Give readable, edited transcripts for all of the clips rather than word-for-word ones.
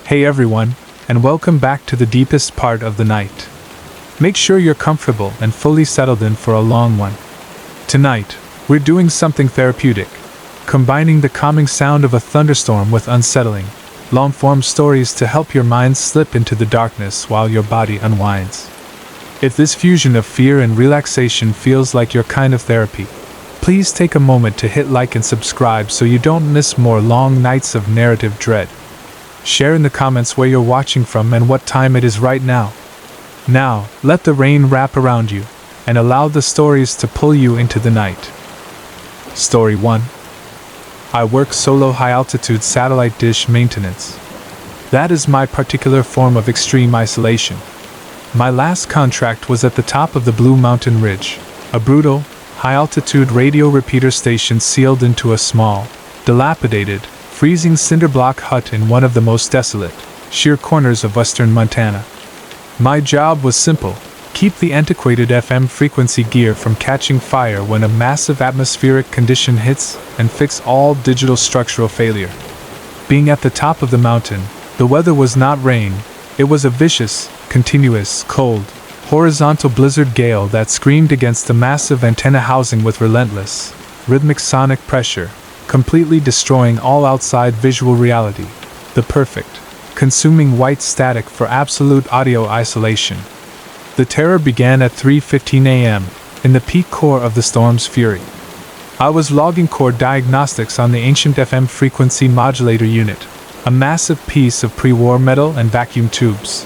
Hey everyone, and welcome back to the deepest part of the night. Make sure you're comfortable and fully settled in for a long one. Tonight, we're doing something therapeutic, combining the calming sound of a thunderstorm with unsettling, long-form stories to help your mind slip into the darkness while your body unwinds. If this fusion of fear and relaxation feels like your kind of therapy, please take a moment to hit like and subscribe so you don't miss more long nights of narrative dread. Share in the comments where you're watching from and what time it is right now. Now, let the rain wrap around you, and allow the stories to pull you into the night. Story 1. I work solo high-altitude satellite dish maintenance. That is my particular form of extreme isolation. My last contract was at the top of the Blue Mountain Ridge, a brutal, high-altitude radio repeater station sealed into a small, dilapidated, freezing cinderblock hut in one of the most desolate, sheer corners of western Montana. My job was simple: keep the antiquated FM frequency gear from catching fire when a massive atmospheric condition hits, and fix all digital structural failure. Being at the top of the mountain, the weather was not rain, it was a vicious, continuous, cold, horizontal blizzard gale that screamed against the massive antenna housing with relentless, rhythmic sonic pressure, completely destroying all outside visual reality. The perfect, consuming white static for absolute audio isolation. The terror began at 3:15 a.m., in the peak core of the storm's fury. I was logging core diagnostics on the ancient FM frequency modulator unit, a massive piece of pre-war metal and vacuum tubes.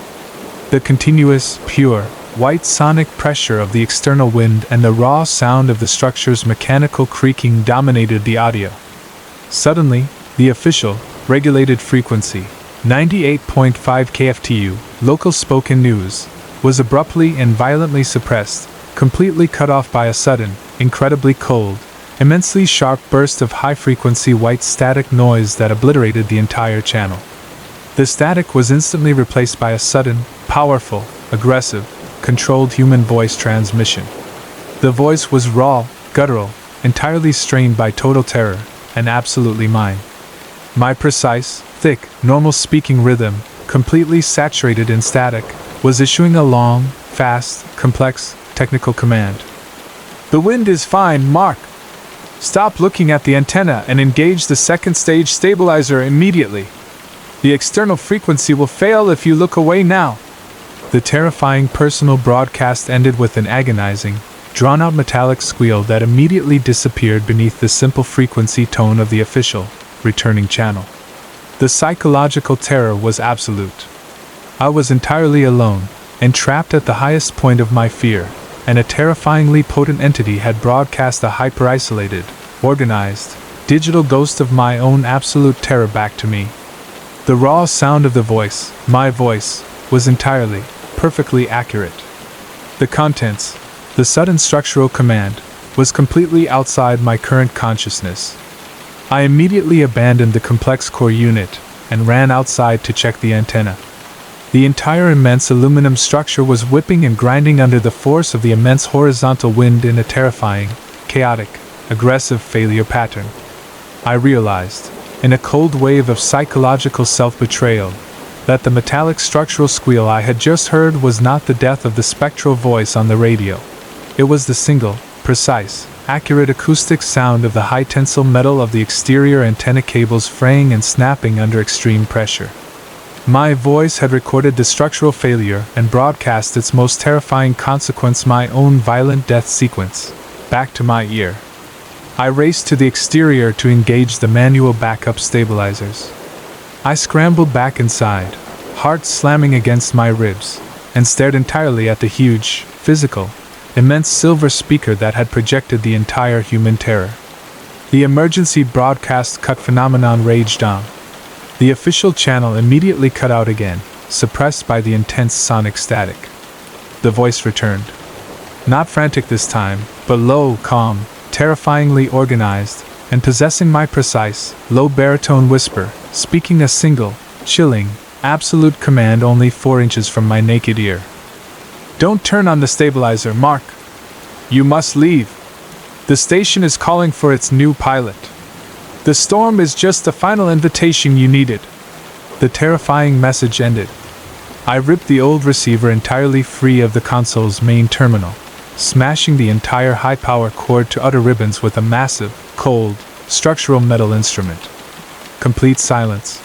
The continuous, pure, white sonic pressure of the external wind and the raw sound of the structure's mechanical creaking dominated the audio. Suddenly, the official, regulated frequency, 98.5 KFTU, local spoken news, was abruptly and violently suppressed, completely cut off by a sudden, incredibly cold, immensely sharp burst of high-frequency white static noise that obliterated the entire channel. The static was instantly replaced by a sudden, powerful, aggressive, controlled human voice transmission. The voice was raw, guttural, entirely strained by total terror, and absolutely mine. My precise, thick, normal speaking rhythm, completely saturated in static, was issuing a long, fast, complex, technical command. "The wind is fine, Mark. Stop looking at the antenna and engage the second stage stabilizer immediately. The external frequency will fail if you look away now." The terrifying personal broadcast ended with an agonizing, drawn-out metallic squeal that immediately disappeared beneath the simple frequency tone of the official, returning channel. The psychological terror was absolute. I was entirely alone, and trapped at the highest point of my fear, and a terrifyingly potent entity had broadcast a hyper-isolated, organized, digital ghost of my own absolute terror back to me. The raw sound of the voice, my voice, was entirely, perfectly accurate. The contents, the sudden structural command, was completely outside my current consciousness. I immediately abandoned the complex core unit and ran outside to check the antenna. The entire immense aluminum structure was whipping and grinding under the force of the immense horizontal wind in a terrifying, chaotic, aggressive failure pattern. I realized, in a cold wave of psychological self-betrayal, that the metallic structural squeal I had just heard was not the death of the spectral voice on the radio. It was the single, precise, accurate acoustic sound of the high-tensile metal of the exterior antenna cables fraying and snapping under extreme pressure. My voice had recorded the structural failure and broadcast its most terrifying consequence, my own violent death sequence, back to my ear. I raced to the exterior to engage the manual backup stabilizers. I scrambled back inside, heart slamming against my ribs, and stared entirely at the huge, physical, immense silver speaker that had projected the entire human terror. The emergency broadcast cut phenomenon raged on. The official channel immediately cut out again, suppressed by the intense sonic static. The voice returned. Not frantic this time, but low, calm, terrifyingly organized, and possessing my precise, low baritone whisper, speaking a single, chilling, absolute command only 4 inches from my naked ear. "Don't turn on the stabilizer, Mark. You must leave. The station is calling for its new pilot. The storm is just the final invitation you needed. The terrifying message ended. I ripped the old receiver entirely free of the console's main terminal, smashing the entire high-power cord to utter ribbons with a massive, cold, structural metal instrument. Complete silence.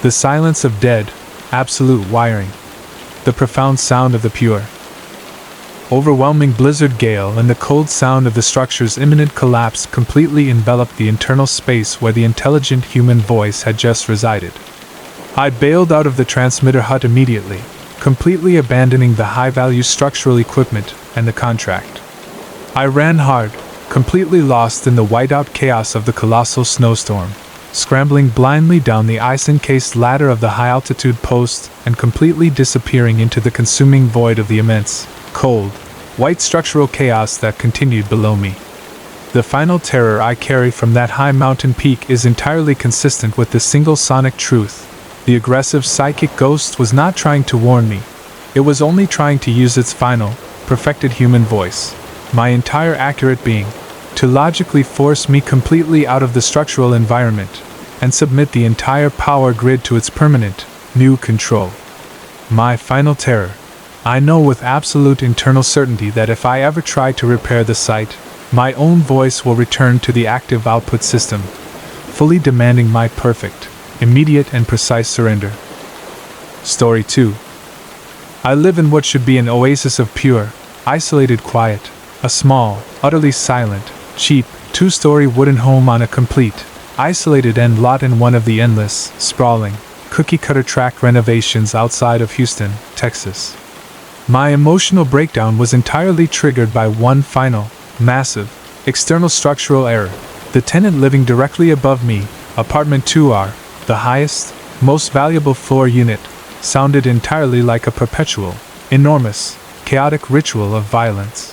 The silence of dead, absolute wiring. The profound sound of the pure, overwhelming blizzard gale and the cold sound of the structure's imminent collapse completely enveloped the internal space where the intelligent human voice had just resided. I bailed out of the transmitter hut immediately, completely abandoning the high-value structural equipment and the contract. I ran hard, completely lost in the whiteout chaos of the colossal snowstorm, scrambling blindly down the ice-encased ladder of the high-altitude post and completely disappearing into the consuming void of the immense, cold, white structural chaos that continued below me. The final terror I carry from that high mountain peak is entirely consistent with the single sonic truth. The aggressive psychic ghost was not trying to warn me. It was only trying to use its final, perfected human voice, my entire accurate being, to logically force me completely out of the structural environment and submit the entire power grid to its permanent, new control. My final terror. I know with absolute internal certainty that if I ever try to repair the site, my own voice will return to the active output system, fully demanding my perfect, immediate and precise surrender. Story 2. I live in what should be an oasis of pure, isolated quiet, a small, utterly silent, cheap, two-story wooden home on a complete, isolated end lot in one of the endless, sprawling, cookie-cutter tract renovations outside of Houston, Texas. My emotional breakdown was entirely triggered by one final, massive, external structural error. The tenant living directly above me, apartment 2R, the highest, most valuable floor unit, sounded entirely like a perpetual, enormous, chaotic ritual of violence.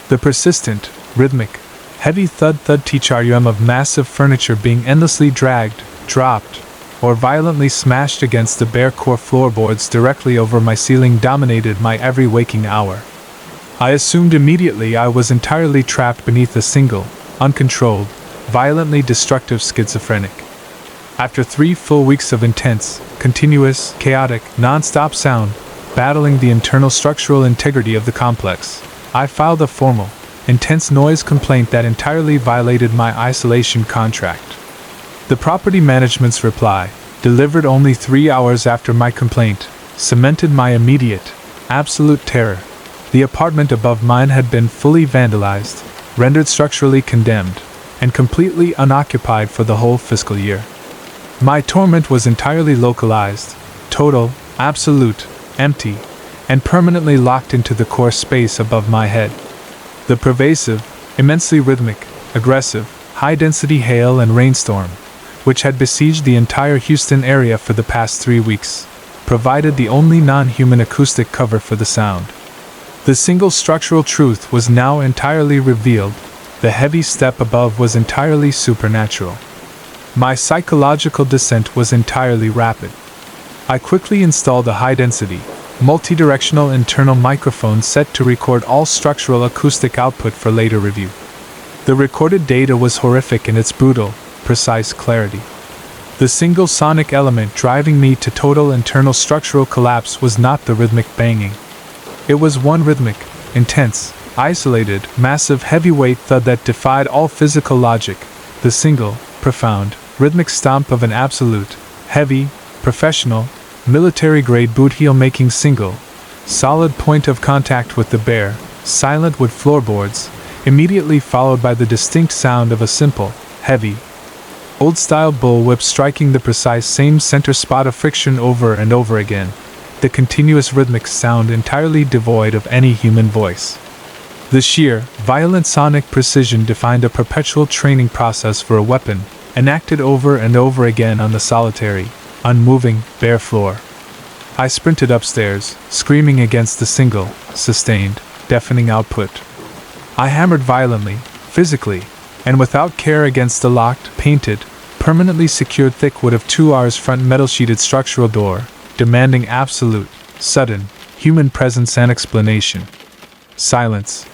The persistent, rhythmic, heavy thud-thud TRUM of massive furniture being endlessly dragged, dropped, or violently smashed against the bare core floorboards directly over my ceiling dominated my every waking hour. I assumed immediately I was entirely trapped beneath a single, uncontrolled, violently destructive schizophrenic. After 3 full weeks of intense, continuous, chaotic, non-stop sound, battling the internal structural integrity of the complex, I filed a formal, intense noise complaint that entirely violated my isolation contract. The property management's reply, delivered only 3 hours after my complaint, cemented my immediate, absolute terror. The apartment above mine had been fully vandalized, rendered structurally condemned, and completely unoccupied for the whole fiscal year. My torment was entirely localized, total, absolute, empty, and permanently locked into the core space above my head. The pervasive, immensely rhythmic, aggressive, high-density hail and rainstorm, which had besieged the entire Houston area for the past 3 weeks, provided the only non-human acoustic cover for the sound. The single structural truth was now entirely revealed. The heavy step above was entirely supernatural. My psychological descent was entirely rapid. I quickly installed a high-density, multi-directional internal microphone set to record all structural acoustic output for later review. The recorded data was horrific in its brutal, precise clarity. The single sonic element driving me to total internal structural collapse was not the rhythmic banging. It was one rhythmic, intense, isolated, massive heavyweight thud that defied all physical logic, the single, profound, rhythmic stomp of an absolute, heavy, professional, military-grade boot heel-making single, solid point of contact with the bare, silent wood floorboards, immediately followed by the distinct sound of a simple, heavy, old-style bullwhip striking the precise same center spot of friction over and over again, the continuous rhythmic sound entirely devoid of any human voice. The sheer, violent sonic precision defined a perpetual training process for a weapon, enacted over and over again on the solitary, unmoving, bare floor. I sprinted upstairs, screaming against the single, sustained, deafening output. I hammered violently, physically, and without care against the locked, painted, permanently secured thickwood of 2R's front metal-sheeted structural door, demanding absolute, sudden, human presence and explanation. Silence.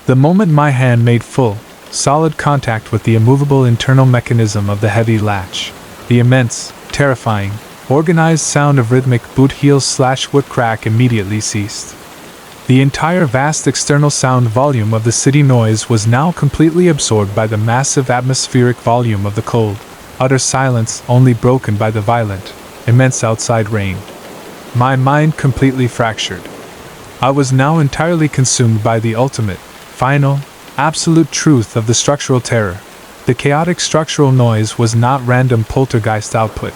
The moment my hand made full, solid contact with the immovable internal mechanism of the heavy latch, the immense, terrifying, organized sound of rhythmic boot heels/wood crack immediately ceased. The entire vast external sound volume of the city noise was now completely absorbed by the massive atmospheric volume of the cold, utter silence only broken by the violent, immense outside rain. My mind completely fractured. I was now entirely consumed by the ultimate, final, absolute truth of the structural terror. The chaotic structural noise was not random poltergeist output.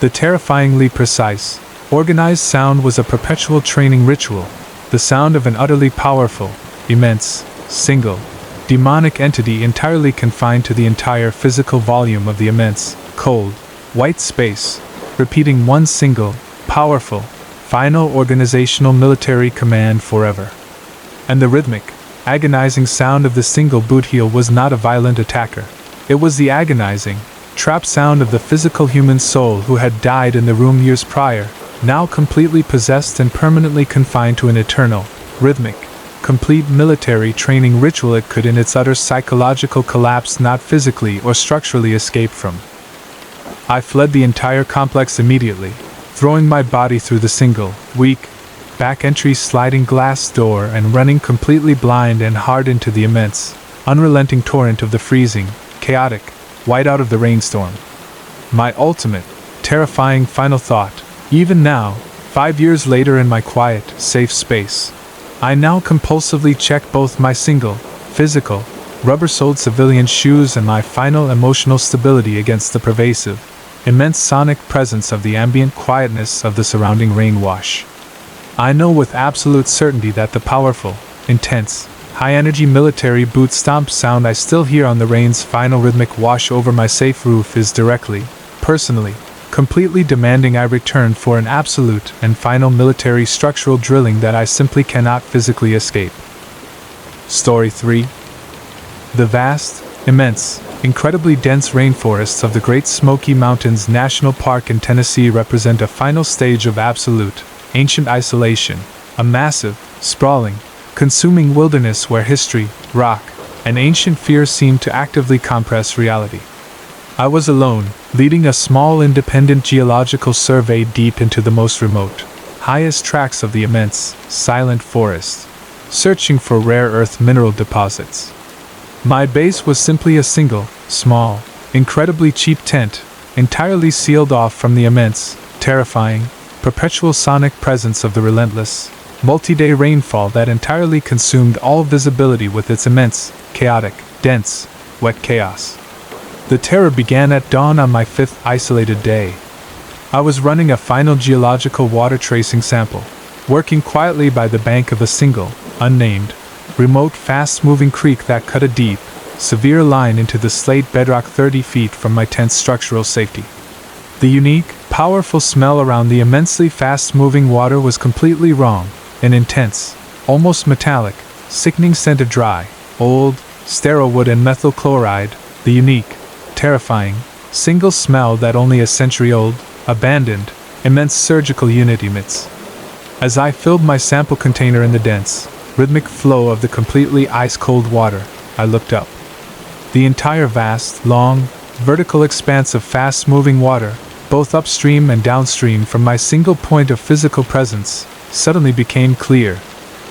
The terrifyingly precise, organized sound was a perpetual training ritual, the sound of an utterly powerful, immense, single, demonic entity entirely confined to the entire physical volume of the immense, cold, white space, repeating one single, powerful, final organizational military command forever. And the rhythmic, agonizing sound of the single boot heel was not a violent attacker. It was the agonizing, trapped sound of the physical human soul who had died in the room years prior, now completely possessed and permanently confined to an eternal, rhythmic, complete military training ritual it could in its utter psychological collapse not physically or structurally escape from. I fled the entire complex immediately, throwing my body through the single, weak, back entry sliding glass door and running completely blind and hard into the immense, unrelenting torrent of the freezing, chaotic, whiteout of the rainstorm. My ultimate, terrifying final thought, even now, 5 years later in my quiet, safe space, I now compulsively check both my single, physical, rubber-soled civilian shoes and my final emotional stability against the pervasive, immense sonic presence of the ambient quietness of the surrounding rain wash. I know with absolute certainty that the powerful, intense, high-energy military boot stomp sound I still hear on the rain's final rhythmic wash over my safe roof is directly, personally, completely demanding I return for an absolute and final military structural drilling that I simply cannot physically escape. Story 3. The vast, immense, incredibly dense rainforests of the Great Smoky Mountains National Park in Tennessee represent a final stage of absolute, ancient isolation, a massive, sprawling, consuming wilderness where history, rock, and ancient fear seem to actively compress reality. I was alone, leading a small independent geological survey deep into the most remote, highest tracts of the immense, silent forest, searching for rare earth mineral deposits. My base was simply a single, small, incredibly cheap tent, entirely sealed off from the immense, terrifying, perpetual sonic presence of the relentless, multi-day rainfall that entirely consumed all visibility with its immense, chaotic, dense, wet chaos. The terror began at dawn on my 5th isolated day. I was running a final geological water tracing sample, working quietly by the bank of a single, unnamed, remote fast-moving creek that cut a deep, severe line into the slate bedrock 30 feet from my tent's structural safety. The unique, powerful smell around the immensely fast-moving water was completely wrong, an intense, almost metallic, sickening scent of dry, old, sterile wood and methyl chloride, the unique, terrifying, single smell that only a century-old, abandoned, immense surgical unit emits. As I filled my sample container in the dense, rhythmic flow of the completely ice-cold water, I looked up. The entire vast, long, vertical expanse of fast-moving water, both upstream and downstream from my single point of physical presence, suddenly became clear.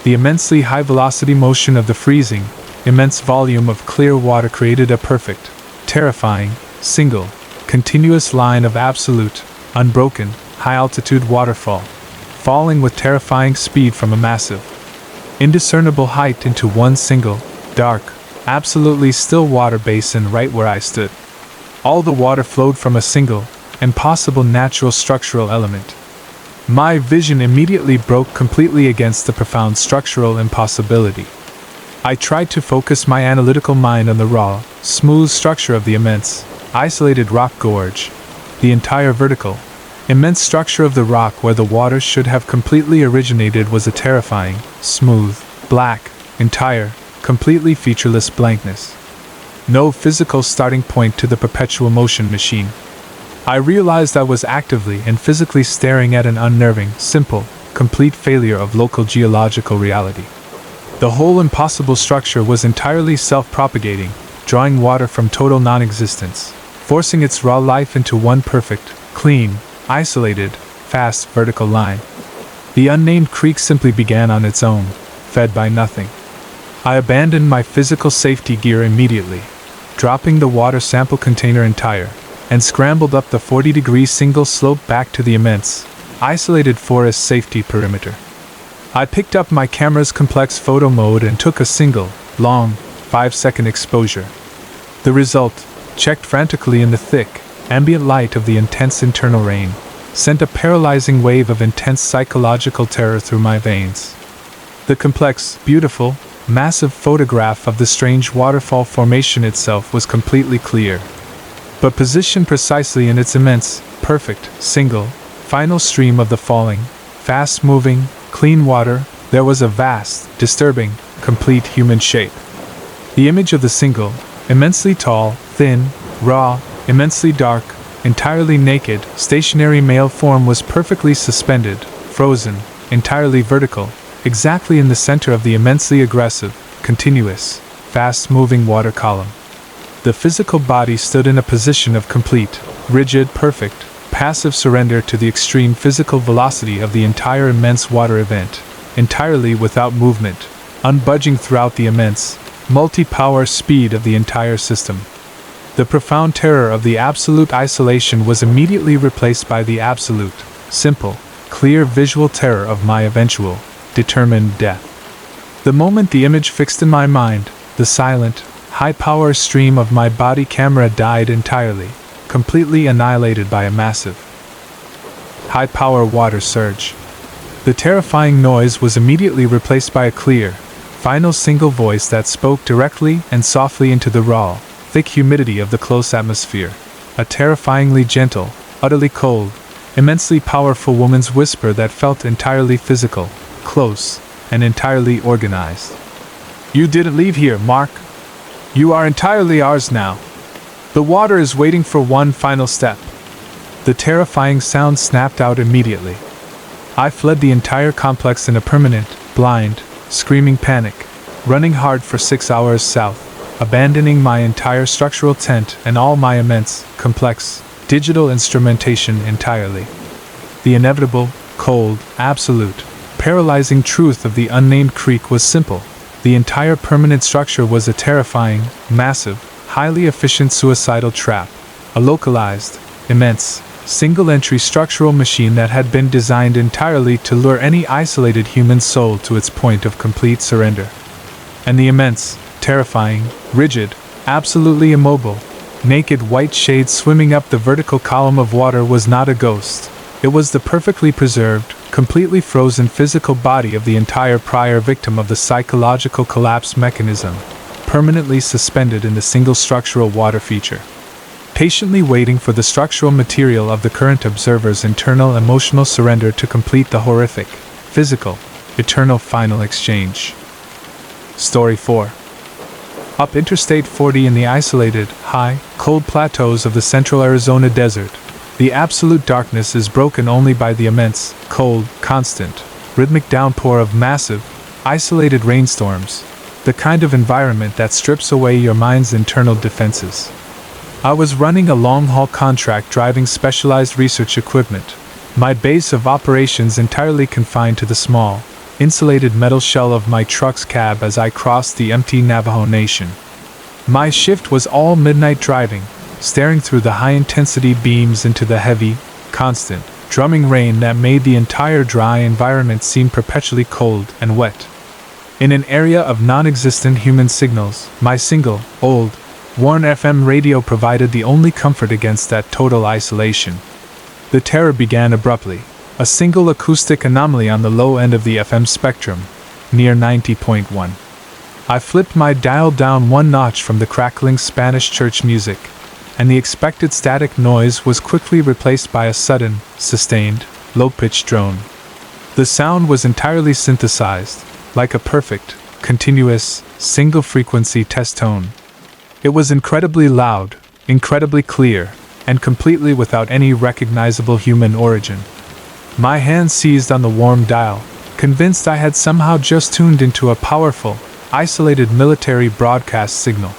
The immensely high-velocity motion of the freezing, immense volume of clear water created a perfect, terrifying, single, continuous line of absolute, unbroken, high-altitude waterfall, falling with terrifying speed from a massive, indiscernible height into one single, dark, absolutely still water basin right where I stood. All the water flowed from a single, impossible natural structural element. My vision immediately broke completely against the profound structural impossibility. I tried to focus my analytical mind on the raw, smooth structure of the immense, isolated rock gorge, the entire vertical, immense structure of the rock where the water should have completely originated was a terrifying, smooth, black, entire, completely featureless blankness. No physical starting point to the perpetual motion machine. I realized I was actively and physically staring at an unnerving, simple, complete failure of local geological reality. The whole impossible structure was entirely self-propagating, drawing water from total non-existence, forcing its raw life into one perfect, clean, isolated, fast vertical line. The unnamed creek simply began on its own, fed by nothing. I abandoned my physical safety gear immediately, dropping the water sample container entire, and scrambled up the 40-degree single slope back to the immense, isolated forest safety perimeter. I picked up my camera's complex photo mode and took a single, long, 5-second exposure. The result, checked frantically in the thick, ambient light of the intense internal rain, sent a paralyzing wave of intense psychological terror through my veins. The complex, beautiful, massive photograph of the strange waterfall formation itself was completely clear, but positioned precisely in its immense, perfect, single, final stream of the falling, fast-moving, clean water, there was a vast, disturbing, complete human shape. The image of the single, immensely tall, thin, raw, immensely dark, entirely naked, stationary male form was perfectly suspended, frozen, entirely vertical, exactly in the center of the immensely aggressive, continuous, fast-moving water column. The physical body stood in a position of complete, rigid, perfect, passive surrender to the extreme physical velocity of the entire immense water event, entirely without movement, unbudging throughout the immense, multi-power speed of the entire system. The profound terror of the absolute isolation was immediately replaced by the absolute, simple, clear visual terror of my eventual, determined death. The moment the image fixed in my mind, the silent, high-power stream of my body camera died entirely, completely annihilated by a massive, high-power water surge. The terrifying noise was immediately replaced by a clear, final single voice that spoke directly and softly into the raw, thick humidity of the close atmosphere, a terrifyingly gentle, utterly cold, immensely powerful woman's whisper that felt entirely physical, close, and entirely organized. "You didn't leave here, Mark. You are entirely ours now. The water is waiting for one final step." The terrifying sound snapped out immediately. I fled the entire complex in a permanent, blind, screaming panic, running hard for 6 hours south, abandoning my entire structural tent and all my immense, complex, digital instrumentation entirely. The inevitable, cold, absolute, paralyzing truth of the unnamed creek was simple. The entire permanent structure was a terrifying, massive, highly efficient suicidal trap, a localized, immense, single-entry structural machine that had been designed entirely to lure any isolated human soul to its point of complete surrender. And the immense, terrifying, rigid, absolutely immobile, naked white shade swimming up the vertical column of water was not a ghost. It was the perfectly preserved, completely frozen physical body of the entire prior victim of the psychological collapse mechanism, permanently suspended in the single structural water feature, patiently waiting for the structural material of the current observer's internal emotional surrender to complete the horrific, physical, eternal final exchange. Story 4. Up Interstate 40 in the isolated, high, cold plateaus of the central Arizona desert, the absolute darkness is broken only by the immense, cold, constant, rhythmic downpour of massive, isolated rainstorms, the kind of environment that strips away your mind's internal defenses. I was running a long-haul contract driving specialized research equipment, my base of operations entirely confined to the small, insulated metal shell of my truck's cab as I crossed the empty Navajo Nation. My shift was all midnight driving, staring through the high-intensity beams into the heavy, constant, drumming rain that made the entire dry environment seem perpetually cold and wet. In an area of non-existent human signals, my single, old, worn FM radio provided the only comfort against that total isolation. The terror began abruptly, a single acoustic anomaly on the low end of the FM spectrum, near 90.1. I flipped my dial down one notch from the crackling Spanish church music, and the expected static noise was quickly replaced by a sudden, sustained, low-pitched drone. The sound was entirely synthesized, like a perfect, continuous, single-frequency test tone. It was incredibly loud, incredibly clear, and completely without any recognizable human origin. My hand seized on the warm dial, convinced I had somehow just tuned into a powerful, isolated military broadcast signal.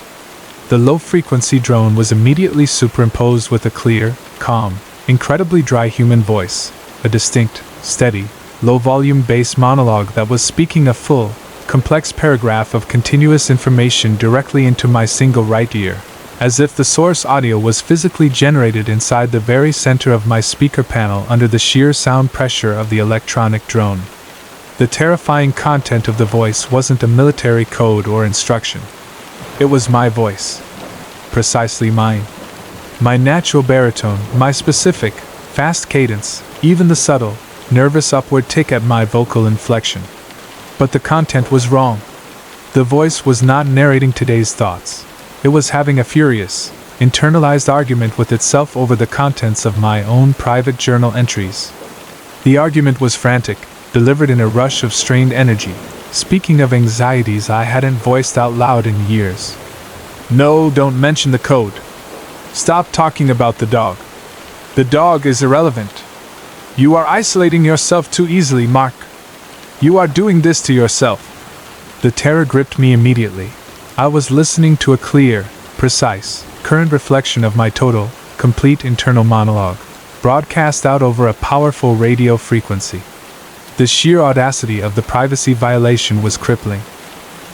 The low-frequency drone was immediately superimposed with a clear, calm, incredibly dry human voice, a distinct, steady, low-volume bass monologue that was speaking a full, complex paragraph of continuous information directly into my single right ear, as if the source audio was physically generated inside the very center of my speaker panel under the sheer sound pressure of the electronic drone. The terrifying content of the voice wasn't a military code or instruction. It was my voice. Precisely mine. My natural baritone, my specific, fast cadence, even the subtle, nervous upward tick at my vocal inflection. But the content was wrong. The voice was not narrating today's thoughts. It was having a furious, internalized argument with itself over the contents of my own private journal entries. The argument was frantic, delivered in a rush of strained energy, speaking of anxieties I hadn't voiced out loud in years. No, don't mention the code. Stop talking about the dog. The dog is irrelevant. You are isolating yourself too easily, Mark. You are doing this to yourself. The terror gripped me immediately. I was listening to a clear, precise, current reflection of my total, complete internal monologue, broadcast out over a powerful radio frequency. The sheer audacity of the privacy violation was crippling.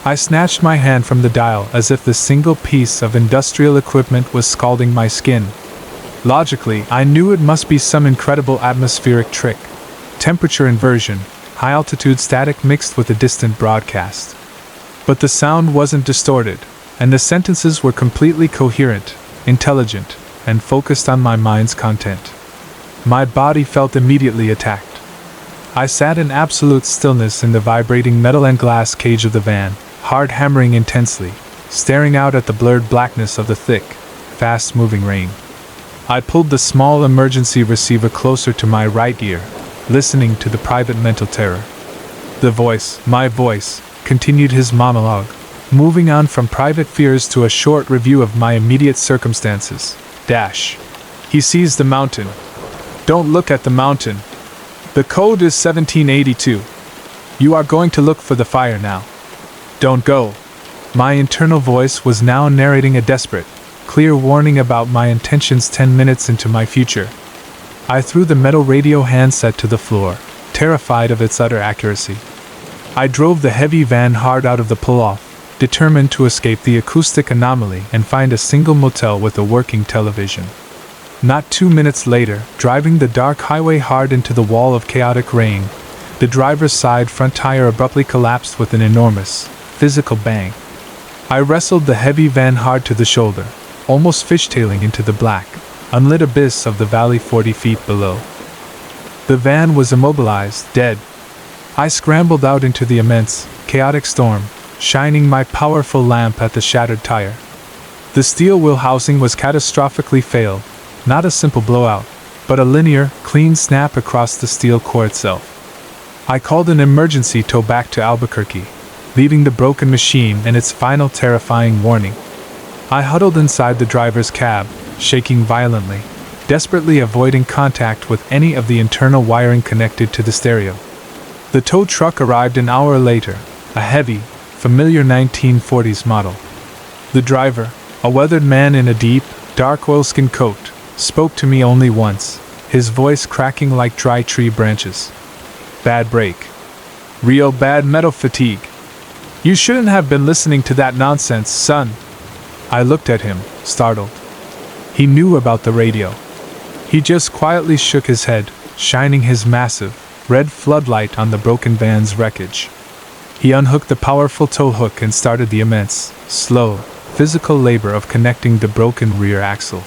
I snatched my hand from the dial as if the single piece of industrial equipment was scalding my skin. Logically, I knew it must be some incredible atmospheric trick. Temperature inversion, high-altitude static mixed with a distant broadcast. But the sound wasn't distorted, and the sentences were completely coherent, intelligent, and focused on my mind's content. My body felt immediately attacked. I sat in absolute stillness in the vibrating metal and glass cage of the van, heart hammering intensely, staring out at the blurred blackness of the thick, fast-moving rain. I pulled the small emergency receiver closer to my right ear, listening to the private mental terror. The voice, my voice, continued his monologue, moving on from private fears to a short review of my immediate circumstances. He sees the mountain. Don't look at the mountain. The code is 1782. You are going to look for the fire now. Don't go. My internal voice was now narrating a desperate, clear warning about my intentions 10 minutes into my future. I threw the metal radio handset to the floor, terrified of its utter accuracy. I drove the heavy van hard out of the pull-off, determined to escape the acoustic anomaly and find a single motel with a working television. Not 2 minutes later, driving the dark highway hard into the wall of chaotic rain, the driver's side front tire abruptly collapsed with an enormous, physical bang. I wrestled the heavy van hard to the shoulder, almost fishtailing into the black, unlit abyss of the valley 40 feet below. The van was immobilized, dead. I scrambled out into the immense, chaotic storm, shining my powerful lamp at the shattered tire. The steel wheel housing was catastrophically failed, not a simple blowout, but a linear, clean snap across the steel core itself. I called an emergency tow back to Albuquerque, leaving the broken machine and its final terrifying warning. I huddled inside the driver's cab, shaking violently, desperately avoiding contact with any of the internal wiring connected to the stereo. The tow truck arrived an hour later, a heavy, familiar 1940s model. The driver, a weathered man in a deep, dark oilskin coat, spoke to me only once, his voice cracking like dry tree branches. Bad brake. Real bad metal fatigue. You shouldn't have been listening to that nonsense, son. I looked at him, startled. He knew about the radio. He just quietly shook his head, shining his massive, red floodlight on the broken van's wreckage. He unhooked the powerful tow hook and started the immense, slow, physical labor of connecting the broken rear axle.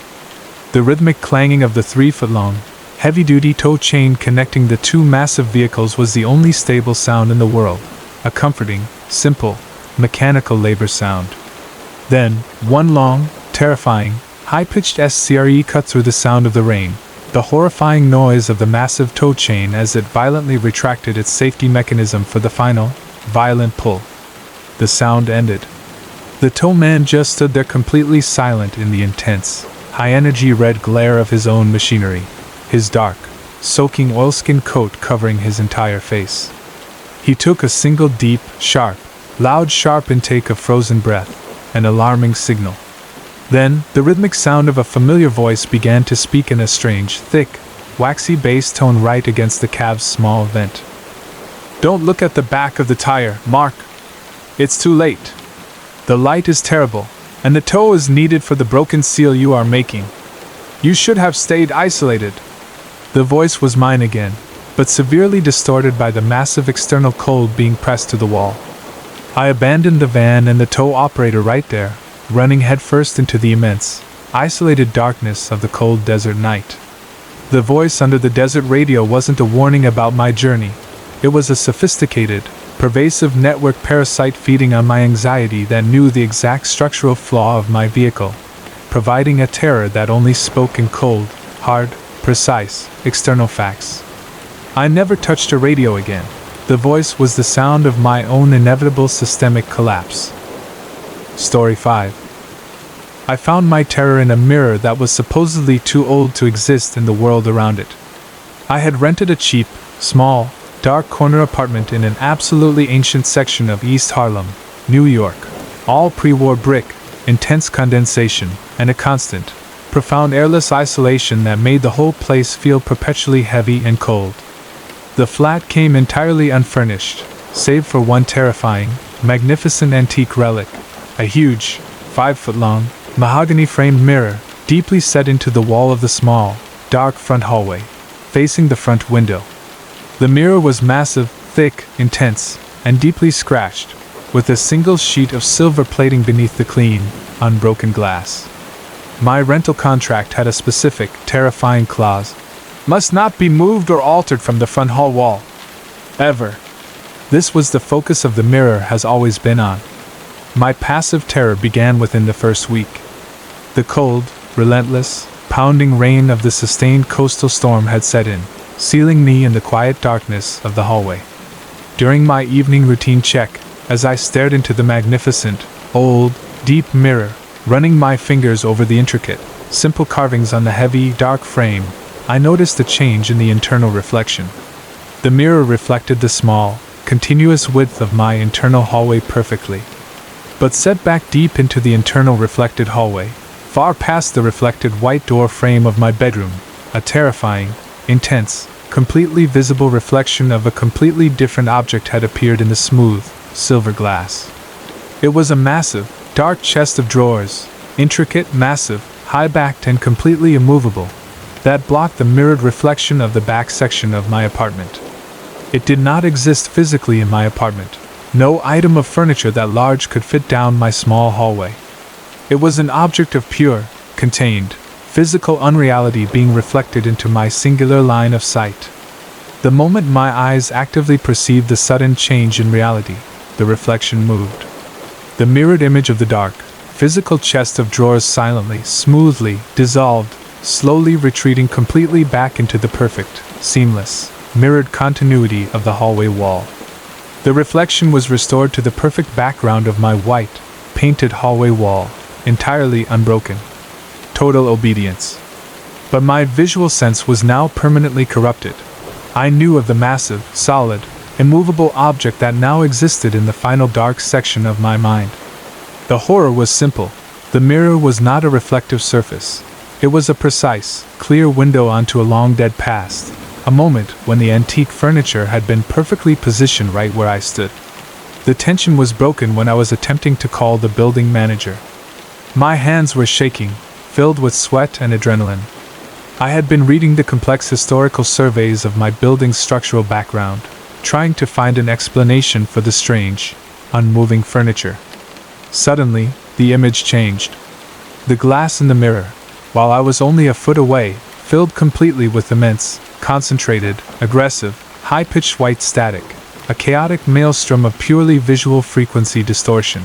The rhythmic clanging of the 3-foot-long, heavy-duty tow chain connecting the two massive vehicles was the only stable sound in the world, a comforting, simple, mechanical labor sound. Then, one long, terrifying, high-pitched scream cut through the sound of the rain, the horrifying noise of the massive tow chain as it violently retracted its safety mechanism for the final, violent pull. The sound ended. The towman just stood there completely silent in the intense, high-energy red glare of his own machinery, his dark, soaking oilskin coat covering his entire face. He took a single deep, sharp, loud sharp intake of frozen breath, an alarming signal. Then, the rhythmic sound of a familiar voice began to speak in a strange, thick, waxy bass tone right against the cab's small vent. "Don't look at the back of the tire, Mark. It's too late. The light is terrible, and the tow is needed for the broken seal you are making. You should have stayed isolated." The voice was mine again, but severely distorted by the massive external cold being pressed to the wall. I abandoned the van and the tow operator right there, running headfirst into the immense, isolated darkness of the cold desert night. The voice under the desert radio wasn't a warning about my journey. It was a sophisticated, pervasive network parasite feeding on my anxiety that knew the exact structural flaw of my vehicle, providing a terror that only spoke in cold, hard, precise, external facts. I never touched a radio again. The voice was the sound of my own inevitable systemic collapse. Story 5. I found my terror in a mirror that was supposedly too old to exist in the world around it. I had rented a cheap, small, dark corner apartment in an absolutely ancient section of East Harlem, New York, all pre-war brick, intense condensation, and a constant, profound airless isolation that made the whole place feel perpetually heavy and cold. The flat came entirely unfurnished, save for one terrifying, magnificent antique relic, a huge, 5-foot-long, mahogany-framed mirror, deeply set into the wall of the small, dark front hallway, facing the front window. The mirror was massive, thick, intense, and deeply scratched, with a single sheet of silver plating beneath the clean, unbroken glass. My rental contract had a specific, terrifying clause: "Must not be moved or altered from the front hall wall. Ever." This was the focus of the mirror has always been on. My passive terror began within the first week. The cold, relentless, pounding rain of the sustained coastal storm had set in, sealing me in the quiet darkness of the hallway. During my evening routine check, as I stared into the magnificent, old, deep mirror, running my fingers over the intricate, simple carvings on the heavy, dark frame, I noticed a change in the internal reflection. The mirror reflected the small, continuous width of my internal hallway perfectly, but set back deep into the internal reflected hallway, far past the reflected white door frame of my bedroom, a terrifying, intense, completely visible reflection of a completely different object had appeared in the smooth, silver glass. It was a massive, dark chest of drawers, intricate, massive, high-backed and completely immovable, that blocked the mirrored reflection of the back section of my apartment. It did not exist physically in my apartment. No item of furniture that large could fit down my small hallway. It was an object of pure, contained, physical unreality being reflected into my singular line of sight. The moment my eyes actively perceived the sudden change in reality, the reflection moved. The mirrored image of the dark, physical chest of drawers silently, smoothly, dissolved, slowly retreating completely back into the perfect, seamless, mirrored continuity of the hallway wall. The reflection was restored to the perfect background of my white, painted hallway wall, entirely unbroken. Total obedience. But my visual sense was now permanently corrupted. I knew of the massive, solid, immovable object that now existed in the final dark section of my mind. The horror was simple. The mirror was not a reflective surface. It was a precise, clear window onto a long-dead past, a moment when the antique furniture had been perfectly positioned right where I stood. The tension was broken when I was attempting to call the building manager. My hands were shaking, filled with sweat and adrenaline. I had been reading the complex historical surveys of my building's structural background, trying to find an explanation for the strange, unmoving furniture. Suddenly, the image changed. The glass in the mirror, while I was only a foot away, filled completely with immense, concentrated, aggressive, high-pitched white static, a chaotic maelstrom of purely visual frequency distortion.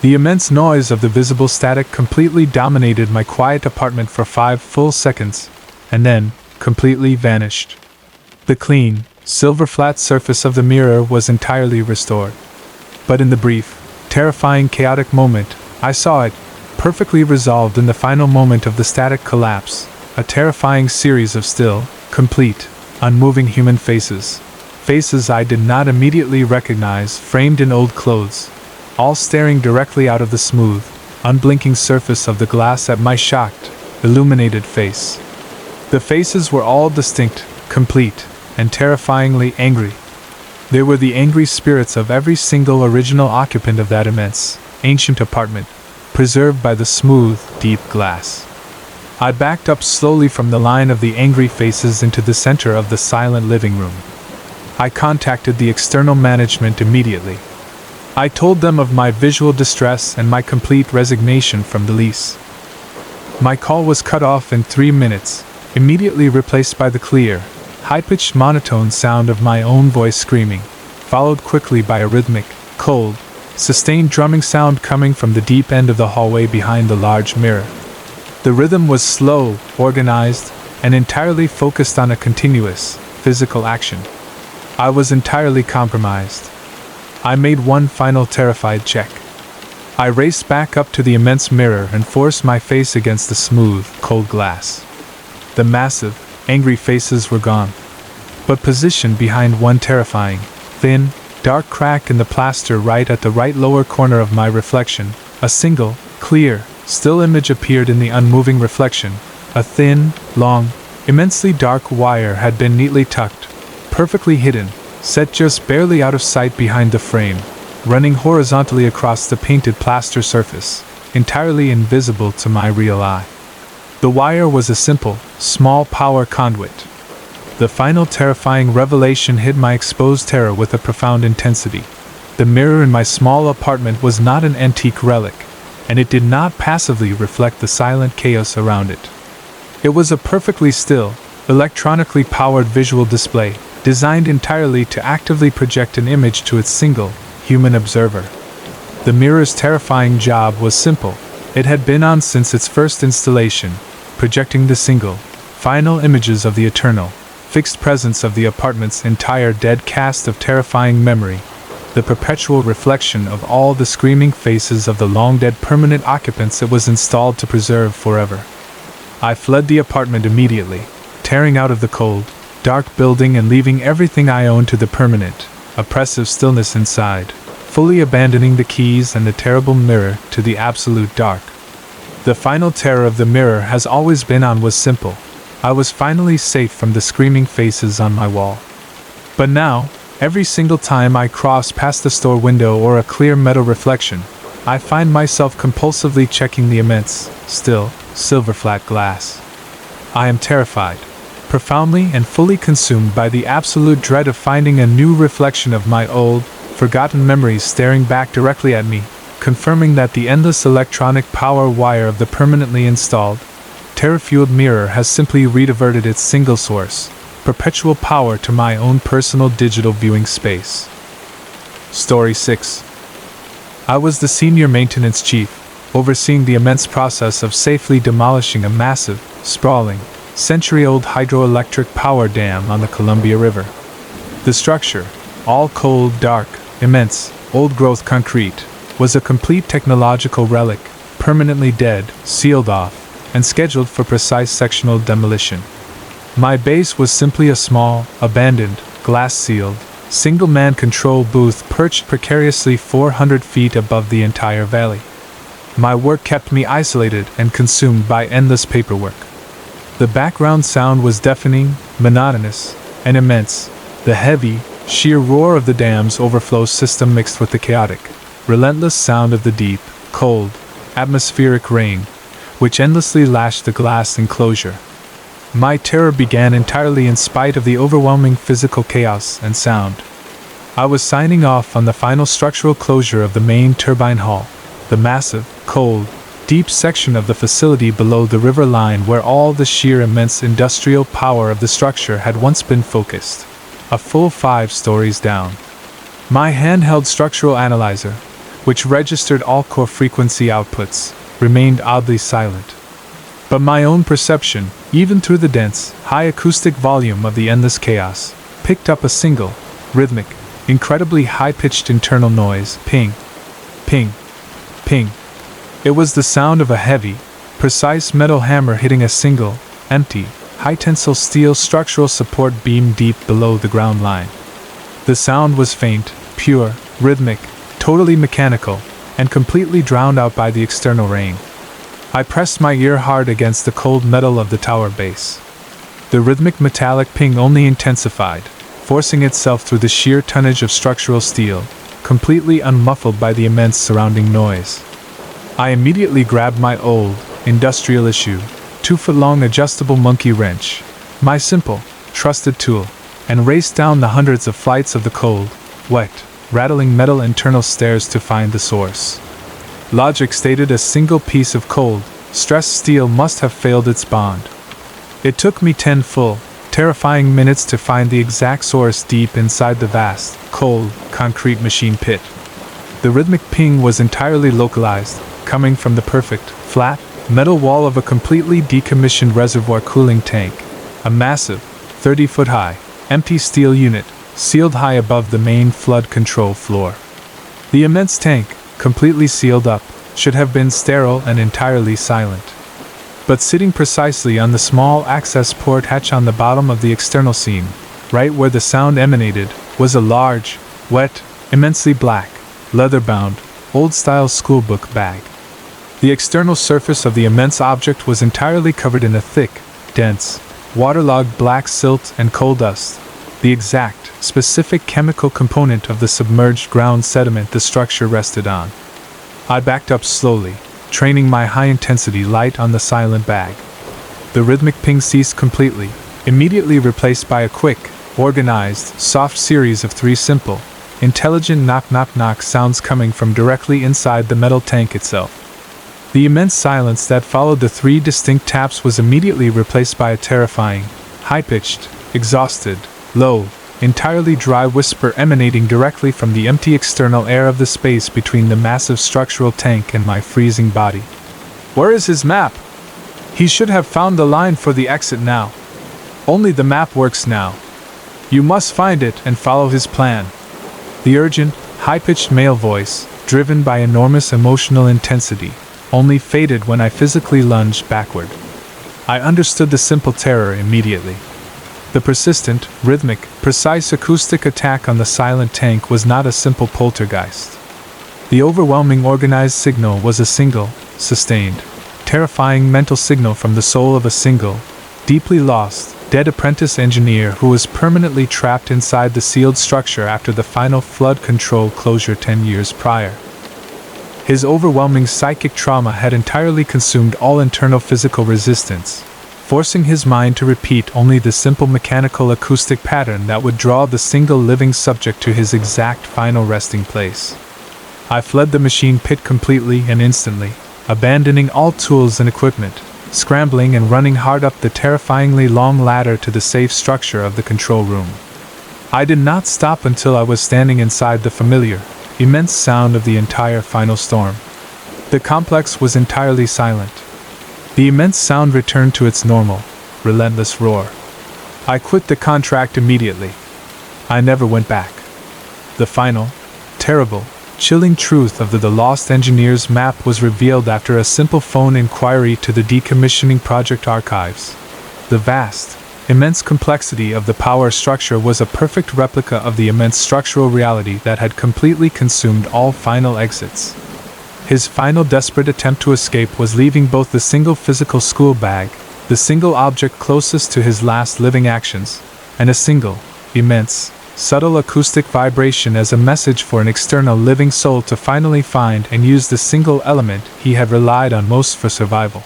The immense noise of the visible static completely dominated my quiet apartment for 5 full seconds, and then, completely vanished. The clean, silver-flat surface of the mirror was entirely restored. But in the brief, terrifying chaotic moment, I saw it, perfectly resolved in the final moment of the static collapse, a terrifying series of still, complete, unmoving human faces. Faces I did not immediately recognize, framed in old clothes, all staring directly out of the smooth, unblinking surface of the glass at my shocked, illuminated face. The faces were all distinct, complete, and terrifyingly angry. They were the angry spirits of every single original occupant of that immense, ancient apartment, preserved by the smooth, deep glass. I backed up slowly from the line of the angry faces into the center of the silent living room. I contacted the external management immediately. I told them of my visual distress and my complete resignation from the lease. My call was cut off in 3 minutes, immediately replaced by the clear, high-pitched monotone sound of my own voice screaming, followed quickly by a rhythmic, cold, sustained drumming sound coming from the deep end of the hallway behind the large mirror. The rhythm was slow, organized, and entirely focused on a continuous, physical action. I was entirely compromised. I made one final terrified check. I raced back up to the immense mirror and forced my face against the smooth, cold glass. The massive, angry faces were gone, but positioned behind one terrifying, thin, dark crack in the plaster right at the right lower corner of my reflection, a single, clear, still image appeared in the unmoving reflection. A thin, long, immensely dark wire had been neatly tucked, perfectly hidden, set just barely out of sight behind the frame, running horizontally across the painted plaster surface, entirely invisible to my real eye. The wire was a simple, small power conduit. The final terrifying revelation hit my exposed terror with a profound intensity. The mirror in my small apartment was not an antique relic, and it did not passively reflect the silent chaos around it. It was a perfectly still, electronically powered visual display, designed entirely to actively project an image to its single, human observer. The mirror's terrifying job was simple. It had been on since its first installation, projecting the single, final images of the eternal, fixed presence of the apartment's entire dead cast of terrifying memory, the perpetual reflection of all the screaming faces of the long-dead permanent occupants it was installed to preserve forever. I fled the apartment immediately, tearing out of the cold, dark building and leaving everything I owned to the permanent, oppressive stillness inside, fully abandoning the keys and the terrible mirror to the absolute dark. The final terror of the mirror has always been on was simple. I was finally safe from the screaming faces on my wall. But now, every single time I cross past the store window or a clear metal reflection, I find myself compulsively checking the immense, still, silver flat glass. I am terrified, profoundly and fully consumed by the absolute dread of finding a new reflection of my old, forgotten memories staring back directly at me, confirming that the endless electronic power wire of the permanently installed, terror-fueled mirror has simply rediverted its single source, perpetual power to my own personal digital viewing space. Story 6. I was the senior maintenance chief, overseeing the immense process of safely demolishing a massive, sprawling, century-old hydroelectric power dam on the Columbia River. The structure, all cold, dark, immense, old-growth concrete, was a complete technological relic, permanently dead, sealed off, and scheduled for precise sectional demolition. My base was simply a small, abandoned, glass-sealed, single-man control booth perched precariously 400 feet above the entire valley. My work kept me isolated and consumed by endless paperwork. The background sound was deafening, monotonous, and immense, the heavy, sheer roar of the dam's overflow system mixed with the chaotic, relentless sound of the deep, cold, atmospheric rain, which endlessly lashed the glass enclosure. My terror began entirely in spite of the overwhelming physical chaos and sound. I was signing off on the final structural closure of the main turbine hall, the massive, cold, deep section of the facility below the river line where all the sheer immense industrial power of the structure had once been focused, a full 5 stories down. My handheld structural analyzer, which registered all core frequency outputs, remained oddly silent. But my own perception, even through the dense, high acoustic volume of the endless chaos, picked up a single, rhythmic, incredibly high-pitched internal noise, ping, ping, ping. It was the sound of a heavy, precise metal hammer hitting a single, empty, high-tensile steel structural support beam deep below the ground line. The sound was faint, pure, rhythmic, totally mechanical, and completely drowned out by the external rain. I pressed my ear hard against the cold metal of the tower base. The rhythmic metallic ping only intensified, forcing itself through the sheer tonnage of structural steel, completely unmuffled by the immense surrounding noise. I immediately grabbed my old, industrial issue, 2-foot-long adjustable monkey wrench, my simple, trusted tool, and raced down the hundreds of flights of the cold, wet, rattling metal internal stairs to find the source. Logic stated a single piece of cold, stressed steel must have failed its bond. It took me 10 full, terrifying minutes to find the exact source deep inside the vast, cold, concrete machine pit. The rhythmic ping was entirely localized, coming from the perfect, flat, metal wall of a completely decommissioned reservoir cooling tank, a massive, 30-foot-high, empty steel unit, sealed high above the main flood control floor. The immense tank, completely sealed up, should have been sterile and entirely silent. But sitting precisely on the small access port hatch on the bottom of the external seam, right where the sound emanated, was a large, wet, immensely black, leather-bound, old-style schoolbook bag. The external surface of the immense object was entirely covered in a thick, dense, waterlogged black silt and coal dust, the exact, specific chemical component of the submerged ground sediment the structure rested on. I backed up slowly, training my high-intensity light on the silent bag. The rhythmic ping ceased completely, immediately replaced by a quick, organized, soft series of 3 simple, intelligent knock-knock-knock sounds coming from directly inside the metal tank itself. The immense silence that followed the 3 distinct taps was immediately replaced by a terrifying, high-pitched, exhausted, low, entirely dry whisper emanating directly from the empty external air of the space between the massive structural tank and my freezing body. "Where is his map? He should have found the line for the exit now. Only the map works now. You must find it and follow his plan." The urgent, high-pitched male voice, driven by enormous emotional intensity, only faded when I physically lunged backward. I understood the simple terror immediately. The persistent, rhythmic, precise acoustic attack on the silent tank was not a simple poltergeist. The overwhelming organized signal was a single, sustained, terrifying mental signal from the soul of a single, deeply lost, dead apprentice engineer who was permanently trapped inside the sealed structure after the final flood control closure 10 years prior. His overwhelming psychic trauma had entirely consumed all internal physical resistance, forcing his mind to repeat only the simple mechanical acoustic pattern that would draw the single living subject to his exact final resting place. I fled the machine pit completely and instantly, abandoning all tools and equipment, scrambling and running hard up the terrifyingly long ladder to the safe structure of the control room. I did not stop until I was standing inside the familiar, immense sound of the entire final storm. The complex was entirely silent. The immense sound returned to its normal, relentless roar. I quit the contract immediately. I never went back. The final, terrible, chilling truth of the lost engineer's map was revealed after a simple phone inquiry to the decommissioning project archives. The vast, immense complexity of the power structure was a perfect replica of the immense structural reality that had completely consumed all final exits. His final desperate attempt to escape was leaving both the single physical school bag, the single object closest to his last living actions, and a single, immense, subtle acoustic vibration as a message for an external living soul to finally find and use the single element he had relied on most for survival.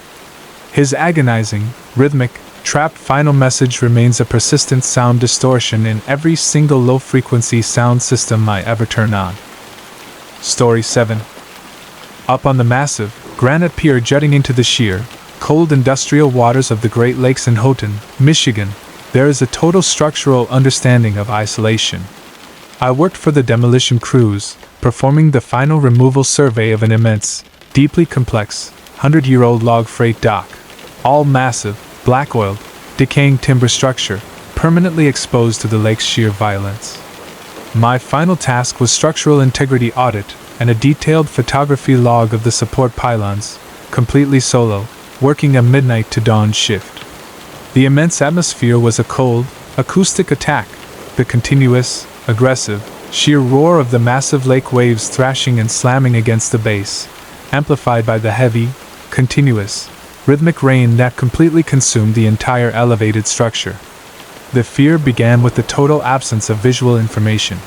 His agonizing, rhythmic, trapped final message remains a persistent sound distortion in every single low-frequency sound system I ever turn on. Story 7. Up on the massive, granite pier jutting into the sheer, cold industrial waters of the Great Lakes in Houghton, Michigan, there is a total structural understanding of isolation. I worked for the demolition crews, performing the final removal survey of an immense, deeply complex, 100-year-old log freight dock, all massive, black-oiled, decaying timber structure, permanently exposed to the lake's sheer violence. My final task was structural integrity audit and a detailed photography log of the support pylons, completely solo, working a midnight to dawn shift. The immense atmosphere was a cold, acoustic attack, the continuous, aggressive, sheer roar of the massive lake waves thrashing and slamming against the base, amplified by the heavy, continuous, rhythmic rain that completely consumed the entire elevated structure. The fear began with the total absence of visual information.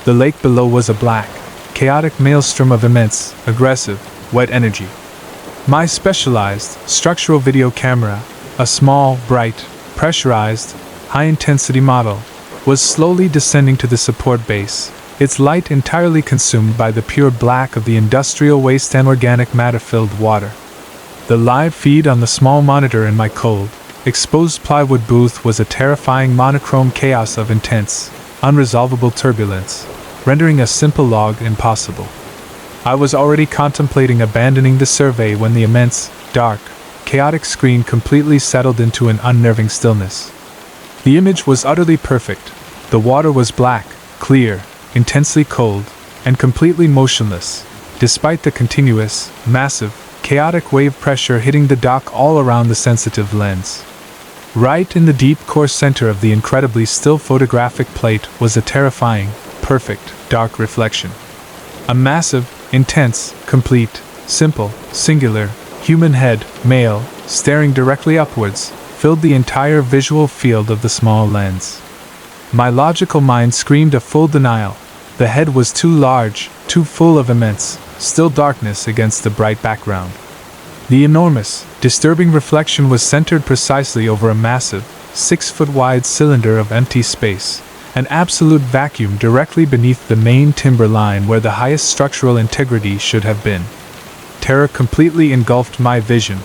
The lake below was a black, chaotic maelstrom of immense, aggressive, wet energy. My specialized, structural video camera, a small, bright, pressurized, high-intensity model, was slowly descending to the support base, its light entirely consumed by the pure black of the industrial waste and organic matter-filled water. The live feed on the small monitor in my cold, exposed plywood booth was a terrifying monochrome chaos of intense, unresolvable turbulence, rendering a simple log impossible. I was already contemplating abandoning the survey when the immense, dark, chaotic screen completely settled into an unnerving stillness. The image was utterly perfect. The water was black, clear, intensely cold, and completely motionless, despite the continuous, massive, chaotic wave pressure hitting the dock all around the sensitive lens. Right in the deep core center of the incredibly still photographic plate was a terrifying, perfect, dark reflection. A massive, intense, complete, simple, singular, human head, male, staring directly upwards, filled the entire visual field of the small lens. My logical mind screamed a full denial. The head was too large, too full of immense, still darkness against the bright background. The enormous, disturbing reflection was centered precisely over a massive, 6-foot-wide cylinder of empty space, an absolute vacuum directly beneath the main timber line where the highest structural integrity should have been. Terror completely engulfed my vision.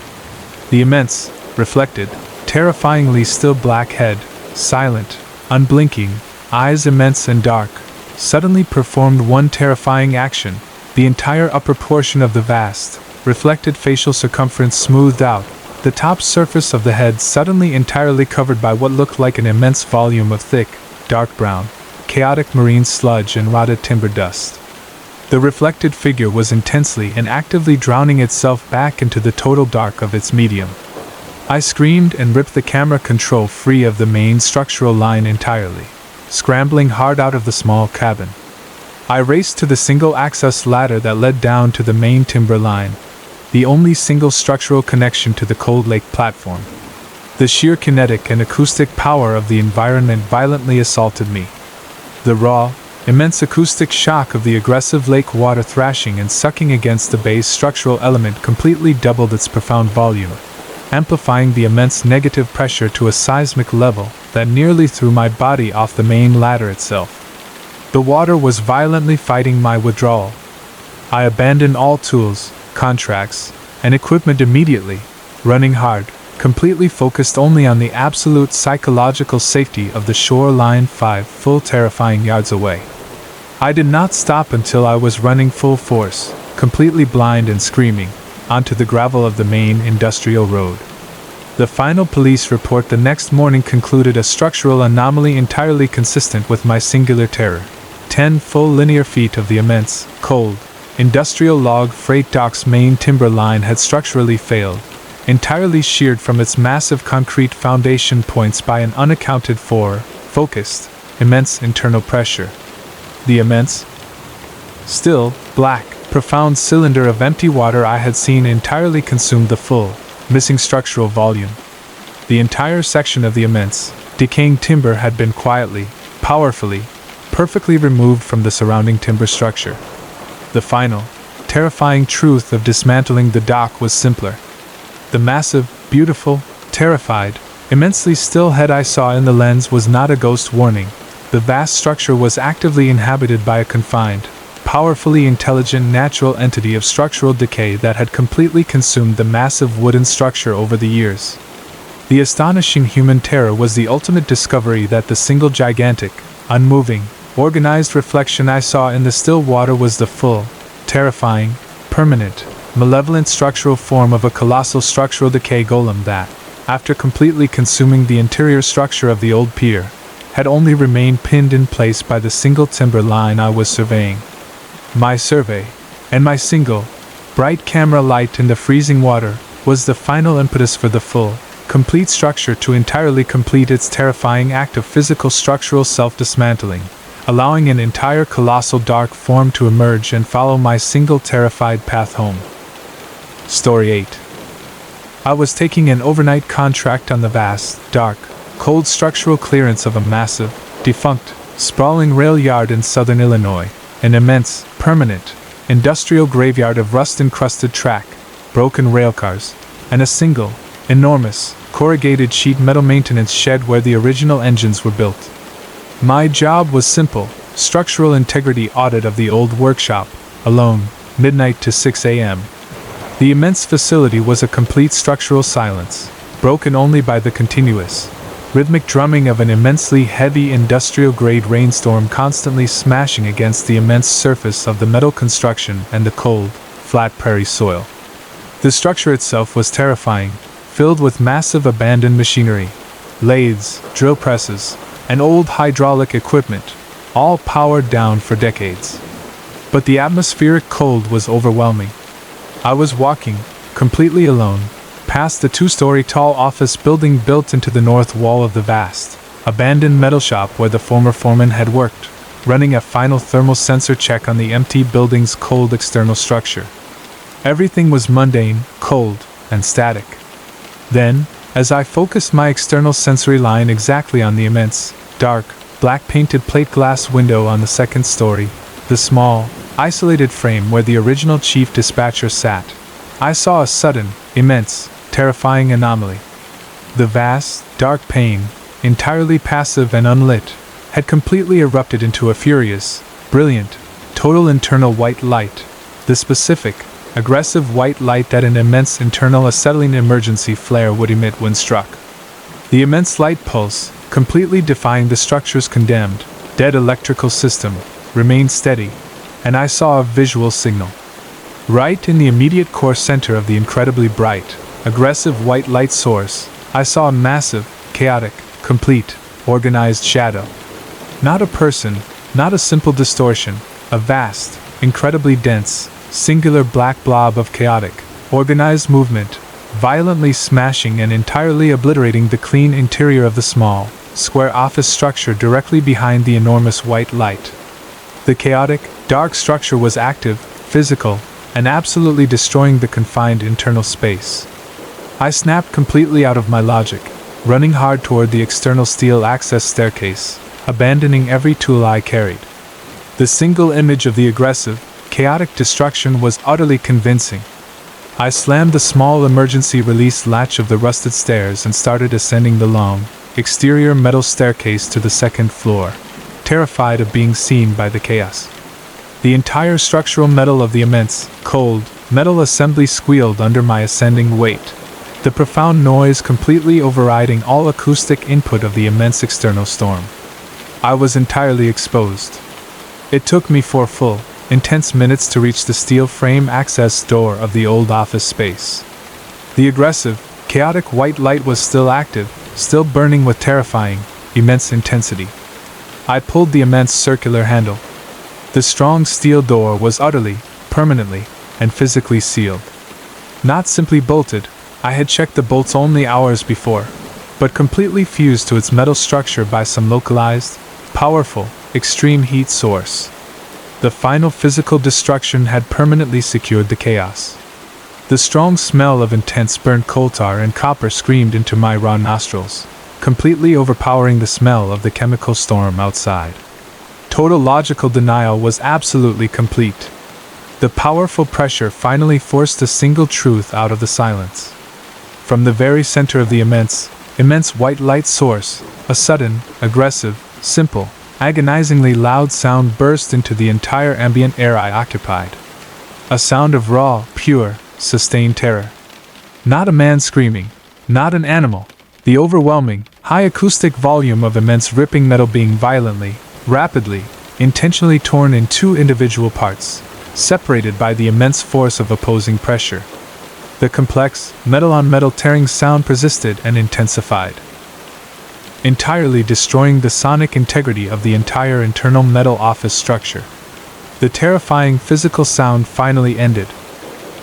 The immense, reflected, terrifyingly still black head, silent, unblinking, eyes immense and dark, suddenly performed one terrifying action. The entire upper portion of the vast, reflected facial circumference smoothed out, the top surface of the head suddenly entirely covered by what looked like an immense volume of thick, dark brown, chaotic marine sludge and rotted timber dust. The reflected figure was intensely and actively drowning itself back into the total dark of its medium. I screamed and ripped the camera control free of the main structural line entirely, scrambling hard out of the small cabin. I raced to the single-access ladder that led down to the main timber line, the only single structural connection to the cold lake platform. The sheer kinetic and acoustic power of the environment violently assaulted me. The raw, immense acoustic shock of the aggressive lake water thrashing and sucking against the base structural element completely doubled its profound volume, amplifying the immense negative pressure to a seismic level that nearly threw my body off the main ladder itself. The water was violently fighting my withdrawal. I abandoned all tools, contracts, and equipment immediately, running hard, completely focused only on the absolute psychological safety of the shoreline 5 full terrifying yards away. I did not stop until I was running full force, completely blind and screaming, onto the gravel of the main industrial road. The final police report the next morning concluded a structural anomaly entirely consistent with my singular terror. 10 full linear feet of the immense, cold, industrial log freight dock's main timber line had structurally failed, entirely sheared from its massive concrete foundation points by an unaccounted for, focused, immense internal pressure. The immense, still, black, profound cylinder of empty water I had seen entirely consumed the full, missing structural volume. The entire section of the immense, decaying timber had been quietly, powerfully, perfectly removed from the surrounding timber structure. The final, terrifying truth of dismantling the dock was simpler. The massive, beautiful, terrified, immensely still head I saw in the lens was not a ghost warning. The vast structure was actively inhabited by a confined, powerfully intelligent natural entity of structural decay that had completely consumed the massive wooden structure over the years. The astonishing human terror was the ultimate discovery that the single gigantic, unmoving, organized reflection I saw in the still water was the full, terrifying, permanent, malevolent structural form of a colossal structural decay golem that, after completely consuming the interior structure of the old pier, had only remained pinned in place by the single timber line I was surveying. My survey, and my single, bright camera light in the freezing water, was the final impetus for the full, complete structure to entirely complete its terrifying act of physical structural self-dismantling, allowing an entire colossal dark form to emerge and follow my single terrified path home. Story 8. I was taking an overnight contract on the vast, dark, cold structural clearance of a massive, defunct, sprawling rail yard in southern Illinois, an immense, permanent, industrial graveyard of rust-encrusted track, broken railcars, and a single, enormous, corrugated sheet metal maintenance shed where the original engines were built. My job was simple: structural integrity audit of the old workshop, alone, midnight to 6 a.m. The immense facility was a complete structural silence, broken only by the continuous, rhythmic drumming of an immensely heavy industrial-grade rainstorm constantly smashing against the immense surface of the metal construction and the cold, flat prairie soil. The structure itself was terrifying, filled with massive abandoned machinery, lathes, drill presses, and old hydraulic equipment, all powered down for decades. But the atmospheric cold was overwhelming. I was walking, completely alone, past the 2-story tall office building built into the north wall of the vast, abandoned metal shop where the former foreman had worked, running a final thermal sensor check on the empty building's cold external structure. Everything was mundane, cold, and static. Then, as I focused my external sensory line exactly on the immense, dark, black-painted plate glass window on the 2nd story, the small, isolated frame where the original chief dispatcher sat, I saw a sudden, immense, terrifying anomaly. The vast, dark pane, entirely passive and unlit, had completely erupted into a furious, brilliant, total internal white light, the specific, aggressive white light that an immense internal acetylene emergency flare would emit when struck. The immense light pulse, completely defying the structure's condemned, dead electrical system, remained steady, and I saw a visual signal. Right in the immediate core center of the incredibly bright, aggressive white light source, I saw a massive, chaotic, complete, organized shadow. Not a person, not a simple distortion, a vast, incredibly dense, singular black blob of chaotic, organized movement, violently smashing and entirely obliterating the clean interior of the small, square office structure directly behind the enormous white light. The chaotic, dark structure was active, physical, and absolutely destroying the confined internal space. I snapped completely out of my logic, running hard toward the external steel access staircase, abandoning every tool I carried. The single image of the aggressive, chaotic destruction was utterly convincing. I slammed the small emergency release latch of the rusted stairs and started ascending the long, exterior metal staircase to the 2nd floor, terrified of being seen by the chaos. The entire structural metal of the immense, cold, metal assembly squealed under my ascending weight, the profound noise completely overriding all acoustic input of the immense external storm. I was entirely exposed. It took me 4 full, intense minutes to reach the steel frame access door of the old office space. The aggressive, chaotic white light was still active, still burning with terrifying, immense intensity. I pulled the immense circular handle. The strong steel door was utterly, permanently, and physically sealed. Not simply bolted, I had checked the bolts only hours before, but completely fused to its metal structure by some localized, powerful, extreme heat source. The final physical destruction had permanently secured the chaos. The strong smell of intense burnt coal tar and copper screamed into my raw nostrils, completely overpowering the smell of the chemical storm outside. Total logical denial was absolutely complete. The powerful pressure finally forced a single truth out of the silence. From the very center of the immense white light source, a sudden, aggressive, simple, agonizingly loud sound burst into the entire ambient air I occupied. A sound of raw, pure, sustained terror. Not a man screaming, not an animal, the overwhelming, high acoustic volume of immense ripping metal being violently, rapidly, intentionally torn in 2 individual parts, separated by the immense force of opposing pressure. The complex, metal-on-metal tearing sound persisted and intensified, entirely destroying the sonic integrity of the entire internal metal office structure. The terrifying physical sound finally ended.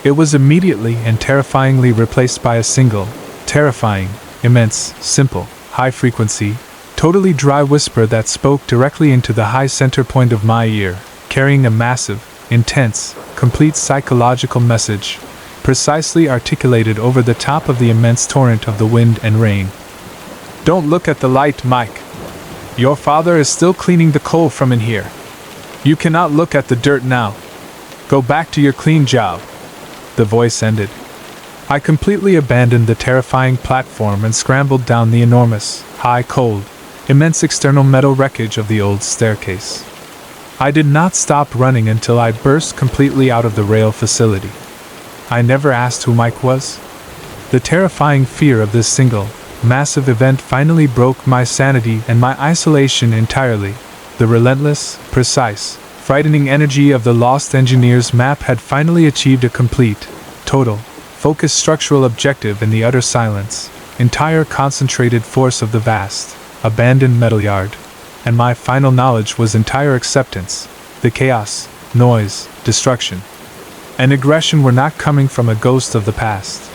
It was immediately and terrifyingly replaced by a single, terrifying, immense, simple, high-frequency, totally dry whisper that spoke directly into the high center point of my ear, carrying a massive, intense, complete psychological message, precisely articulated over the top of the immense torrent of the wind and rain. Don't look at the light, Mike. Your father is still cleaning the coal from in here. You cannot look at the dirt now. Go back to your clean job. The voice ended. I completely abandoned the terrifying platform and scrambled down the enormous, high, cold, immense external metal wreckage of the old staircase. I did not stop running until I burst completely out of the rail facility. I never asked who Mike was. The terrifying fear of this single, massive event finally broke my sanity and my isolation entirely. The relentless, precise, frightening energy of the Lost Engineer's map had finally achieved a complete, total, focused structural objective in the utter silence, entire concentrated force of the vast, abandoned metal yard. And my final knowledge was entire acceptance. The chaos, noise, destruction, and aggression were not coming from a ghost of the past.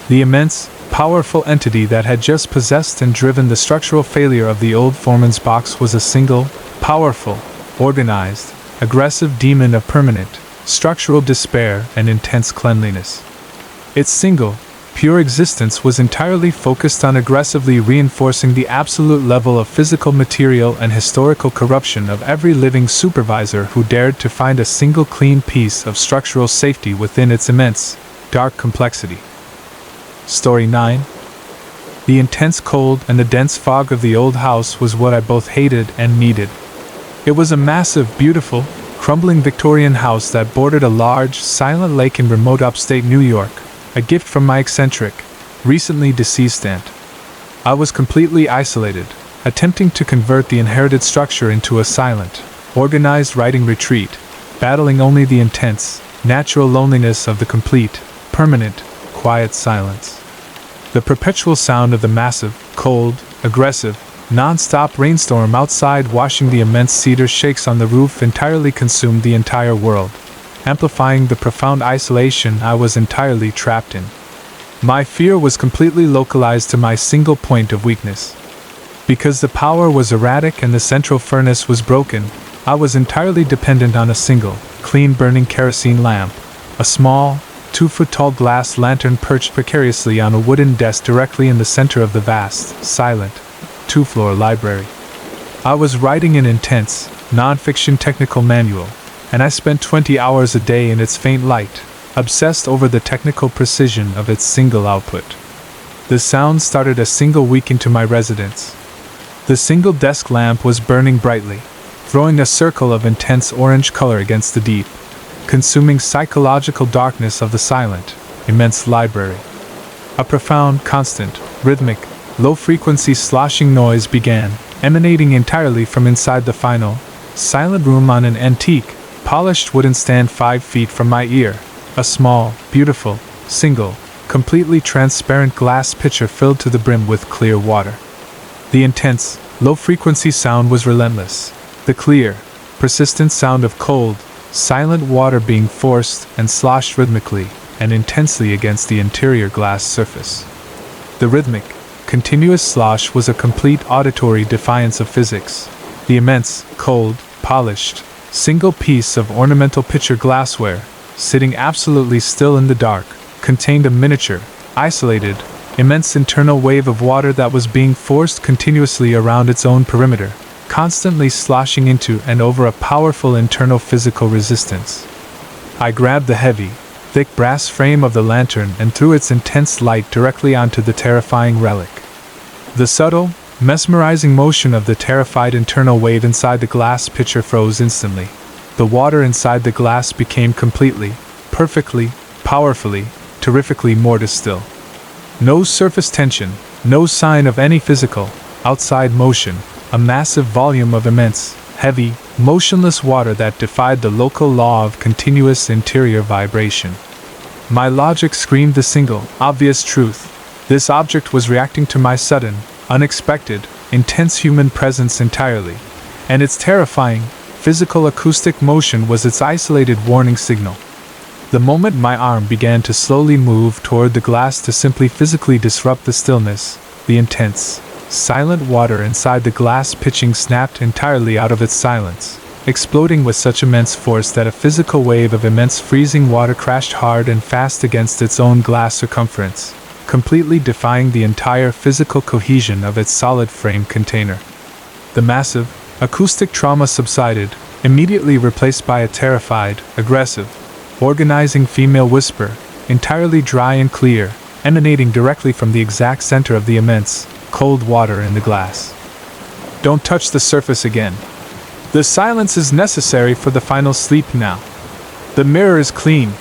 The immense, powerful entity that had just possessed and driven the structural failure of the old foreman's box was a single, powerful, organized, aggressive demon of permanent, structural despair and intense cleanliness. Its single, pure existence was entirely focused on aggressively reinforcing the absolute level of physical, material, and historical corruption of every living supervisor who dared to find a single clean piece of structural safety within its immense, dark complexity. Story 9. The intense cold and the dense fog of the old house was what I both hated and needed. It was a massive, beautiful, crumbling Victorian house that bordered a large, silent lake in remote upstate New York, a gift from my eccentric, recently deceased aunt. I was completely isolated, attempting to convert the inherited structure into a silent, organized writing retreat, battling only the intense, natural loneliness of the complete, permanent, quiet silence. The perpetual sound of the massive, cold, aggressive, non-stop rainstorm outside washing the immense cedar shakes on the roof entirely consumed the entire world, amplifying the profound isolation I was entirely trapped in. My fear was completely localized to my single point of weakness. Because the power was erratic and the central furnace was broken, I was entirely dependent on a single, clean-burning kerosene lamp, a small, 2-foot-tall glass lantern perched precariously on a wooden desk directly in the center of the vast, silent, 2-floor library. I was writing an intense, non-fiction technical manual, and I spent 20 hours a day in its faint light, obsessed over the technical precision of its single output. The sound started a single week into my residence. The single desk lamp was burning brightly, throwing a circle of intense orange color against the deep, consuming psychological darkness of the silent, immense library. A profound, constant, rhythmic, low-frequency sloshing noise began, emanating entirely from inside the final, silent room on an antique, polished wooden stand 5 feet from my ear. A small, beautiful, single, completely transparent glass pitcher filled to the brim with clear water. The intense, low-frequency sound was relentless. The clear, persistent sound of cold, silent water being forced and sloshed rhythmically and intensely against the interior glass surface. The rhythmic, continuous slosh was a complete auditory defiance of physics. The immense, cold, polished, single piece of ornamental pitcher glassware, sitting absolutely still in the dark, contained a miniature, isolated, immense internal wave of water that was being forced continuously around its own perimeter, constantly sloshing into and over a powerful internal physical resistance. I grabbed the heavy, thick brass frame of the lantern and threw its intense light directly onto the terrifying relic. The subtle, mesmerizing motion of the terrified internal wave inside the glass pitcher froze instantly. The water inside the glass became completely, perfectly, powerfully, terrifically more still. No surface tension, no sign of any physical, outside motion, a massive volume of immense, heavy, motionless water that defied the local law of continuous interior vibration. My logic screamed the single, obvious truth. This object was reacting to my sudden, unexpected, intense human presence entirely, and its terrifying, physical acoustic motion was its isolated warning signal. The moment my arm began to slowly move toward the glass to simply physically disrupt the stillness, the intense, silent water inside the glass pitching snapped entirely out of its silence, exploding with such immense force that a physical wave of immense freezing water crashed hard and fast against its own glass circumference, completely defying the entire physical cohesion of its solid frame container. The massive, acoustic trauma subsided, immediately replaced by a terrified, aggressive, organizing female whisper, entirely dry and clear, emanating directly from the exact center of the immense, cold water in the glass. "Don't touch the surface again. The silence is necessary for the final sleep now. The mirror is clean."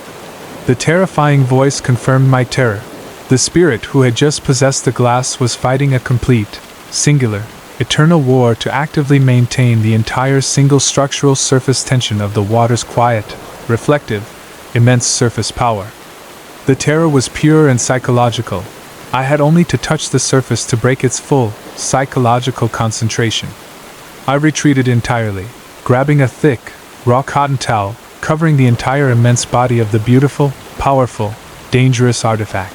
The terrifying voice confirmed my terror. The spirit who had just possessed the glass was fighting a complete, singular, eternal war to actively maintain the entire single structural surface tension of the water's quiet, reflective, immense surface power. The terror was pure and psychological. I had only to touch the surface to break its full, psychological concentration. I retreated entirely, grabbing a thick, raw cotton towel, covering the entire immense body of the beautiful, powerful, dangerous artifact.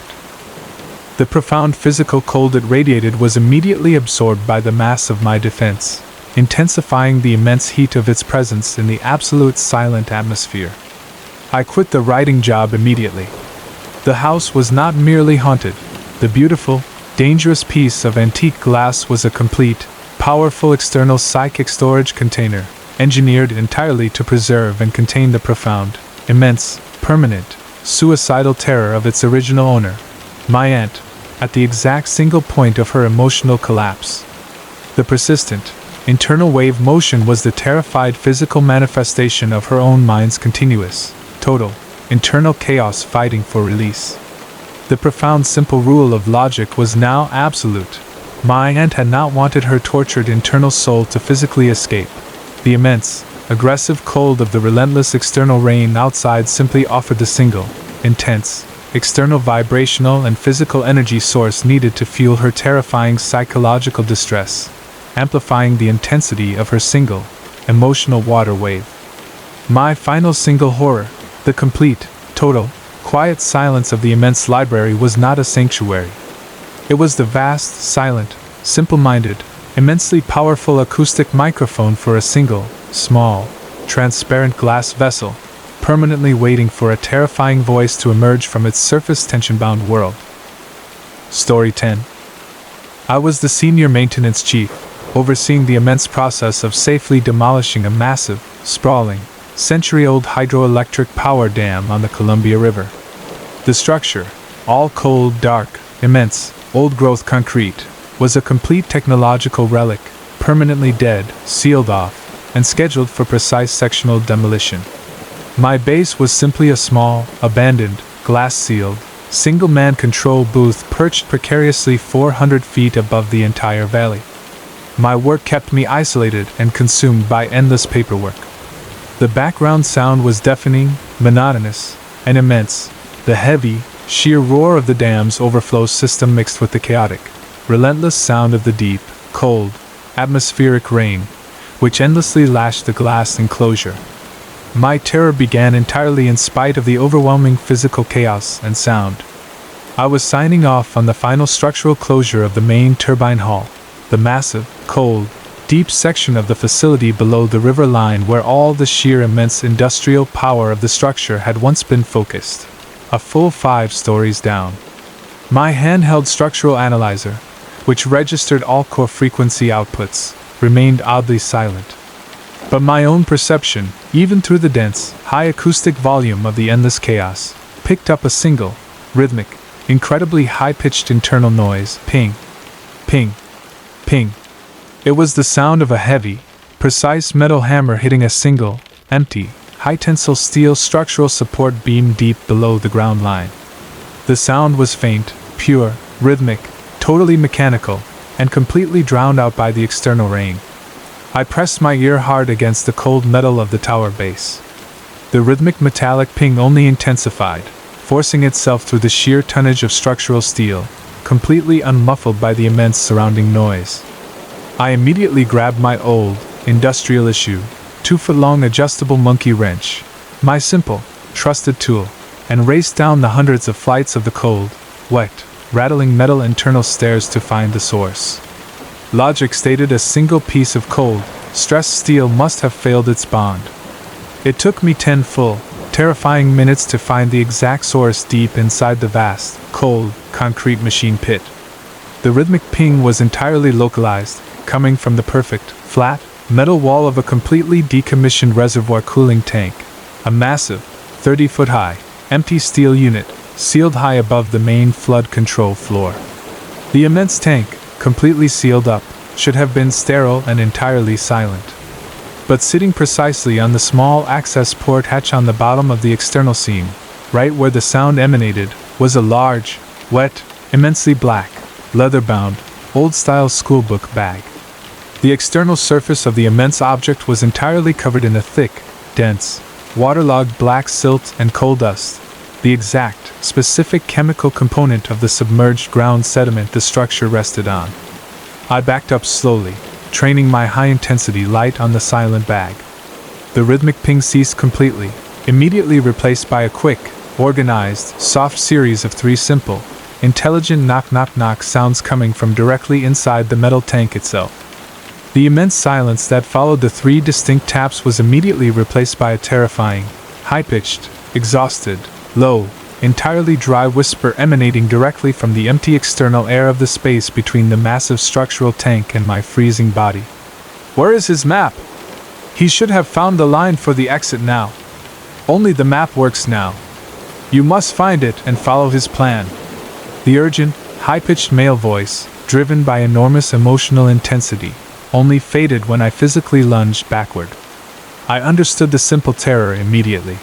The profound physical cold it radiated was immediately absorbed by the mass of my defense, intensifying the immense heat of its presence in the absolute silent atmosphere. I quit the writing job immediately. The house was not merely haunted. The beautiful, dangerous piece of antique glass was a complete, powerful external psychic storage container, engineered entirely to preserve and contain the profound, immense, permanent, suicidal terror of its original owner, my aunt, at the exact single point of her emotional collapse. The persistent, internal wave motion was the terrified physical manifestation of her own mind's continuous, total, internal chaos fighting for release. The profound simple rule of logic was now absolute. My aunt had not wanted her tortured internal soul to physically escape. The immense, aggressive cold of the relentless external rain outside simply offered the single, intense, external vibrational and physical energy source needed to fuel her terrifying psychological distress, amplifying the intensity of her single, emotional water wave. My final single horror, the complete, total, quiet silence of the immense library was not a sanctuary. It was the vast, silent, simple-minded, immensely powerful acoustic microphone for a single, small, transparent glass vessel, permanently waiting for a terrifying voice to emerge from its surface tension-bound world. Story 10. I was the senior maintenance chief, overseeing the immense process of safely demolishing a massive, sprawling, century-old hydroelectric power dam on the Columbia River. The structure, all cold, dark, immense, old-growth concrete, was a complete technological relic, permanently dead, sealed off, and scheduled for precise sectional demolition. My base was simply a small, abandoned, glass-sealed, single-man control booth perched precariously 400 feet above the entire valley. My work kept me isolated and consumed by endless paperwork. The background sound was deafening, monotonous, and immense, the heavy, sheer roar of the dam's overflow system mixed with the chaotic, relentless sound of the deep, cold, atmospheric rain, which endlessly lashed the glass enclosure. My terror began entirely in spite of the overwhelming physical chaos and sound. I was signing off on the final structural closure of the main turbine hall, the massive, cold, deep section of the facility below the river line where all the sheer immense industrial power of the structure had once been focused, a full 5 stories down. My handheld structural analyzer, which registered all core frequency outputs, remained oddly silent. But my own perception, even through the dense, high acoustic volume of the endless chaos, picked up a single, rhythmic, incredibly high-pitched internal noise, ping, ping, ping. It was the sound of a heavy, precise metal hammer hitting a single, empty, high-tensile steel structural support beam deep below the ground line. The sound was faint, pure, rhythmic, totally mechanical, and completely drowned out by the external rain. I pressed my ear hard against the cold metal of the tower base. The rhythmic metallic ping only intensified, forcing itself through the sheer tonnage of structural steel, completely unmuffled by the immense surrounding noise. I immediately grabbed my old, industrial issue, 2-foot-long adjustable monkey wrench, my simple, trusted tool, and raced down the hundreds of flights of the cold, wet, rattling metal internal stairs to find the source. Logic stated a single piece of cold, stressed steel must have failed its bond. It took me 10 full, terrifying minutes to find the exact source deep inside the vast, cold, concrete machine pit. The rhythmic ping was entirely localized, coming from the perfect, flat, metal wall of a completely decommissioned reservoir cooling tank, a massive, 30-foot high, empty steel unit, sealed high above the main flood control floor. The immense tank, completely sealed up, should have been sterile and entirely silent. But sitting precisely on the small access port hatch on the bottom of the external seam, right where the sound emanated, was a large, wet, immensely black, leather-bound, old-style schoolbook bag. The external surface of the immense object was entirely covered in a thick, dense, waterlogged black silt and coal dust, the exact, specific chemical component of the submerged ground sediment the structure rested on. I backed up slowly, training my high-intensity light on the silent bag. The rhythmic ping ceased completely, immediately replaced by a quick, organized, soft series of 3 simple, intelligent knock-knock-knock sounds coming from directly inside the metal tank itself. The immense silence that followed the 3 distinct taps was immediately replaced by a terrifying, high-pitched, exhausted, low, entirely dry whisper emanating directly from the empty external air of the space between the massive structural tank and my freezing body. "Where is his map? He should have found the line for the exit now. Only the map works now. You must find it and follow his plan." The urgent, high-pitched male voice, driven by enormous emotional intensity, only faded when I physically lunged backward. I understood the simple terror immediately.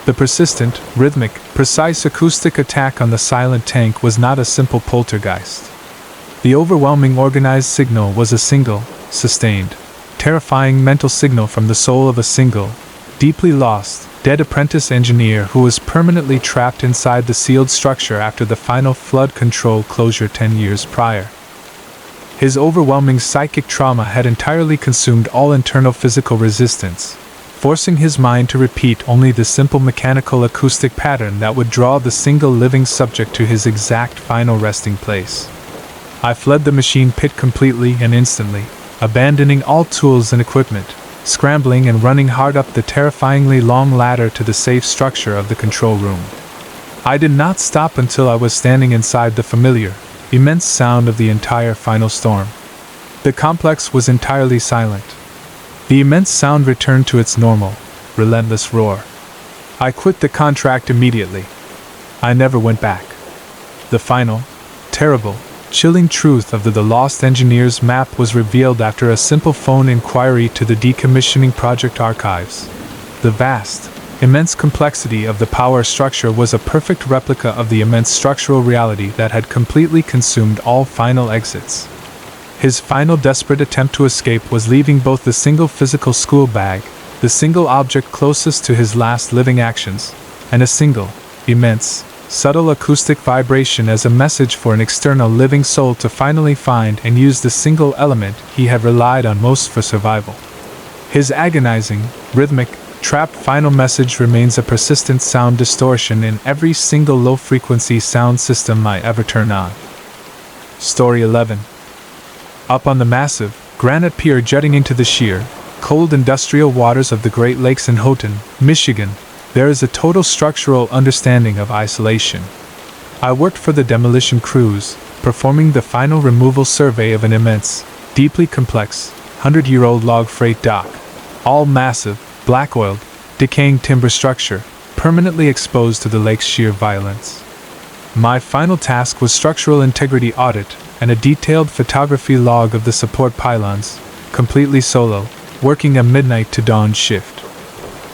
The persistent, rhythmic, precise acoustic attack on the silent tank was not a simple poltergeist. The overwhelming organized signal was a single, sustained, terrifying mental signal from the soul of a single, deeply lost, dead apprentice engineer who was permanently trapped inside the sealed structure after the final flood control closure 10 years prior. His overwhelming psychic trauma had entirely consumed all internal physical resistance, forcing his mind to repeat only the simple mechanical acoustic pattern that would draw the single living subject to his exact final resting place. I fled the machine pit completely and instantly, abandoning all tools and equipment, scrambling and running hard up the terrifyingly long ladder to the safe structure of the control room. I did not stop until I was standing inside the familiar, immense sound of the entire final storm. The complex was entirely silent. The immense sound returned to its normal, relentless roar. I quit the contract immediately. I never went back. The final, terrible, chilling truth of the lost engineer's map was revealed after a simple phone inquiry to the decommissioning project archives. The vast, immense complexity of the power structure was a perfect replica of the immense structural reality that had completely consumed all final exits. His final desperate attempt to escape was leaving both the single physical school bag, the single object closest to his last living actions, and a single, immense, subtle acoustic vibration as a message for an external living soul to finally find and use the single element he had relied on most for survival. His agonizing, rhythmic, trapped final message remains a persistent sound distortion in every single low-frequency sound system I ever turn on. Story 11. Up on the massive, granite pier jutting into the sheer, cold industrial waters of the Great Lakes in Houghton, Michigan, there is a total structural understanding of isolation. I worked for the demolition crews, performing the final removal survey of an immense, deeply complex, 100-year-old log freight dock, all massive, black-oiled, decaying timber structure, permanently exposed to the lake's sheer violence. My final task was structural integrity audit and a detailed photography log of the support pylons, completely solo, working a midnight to dawn shift.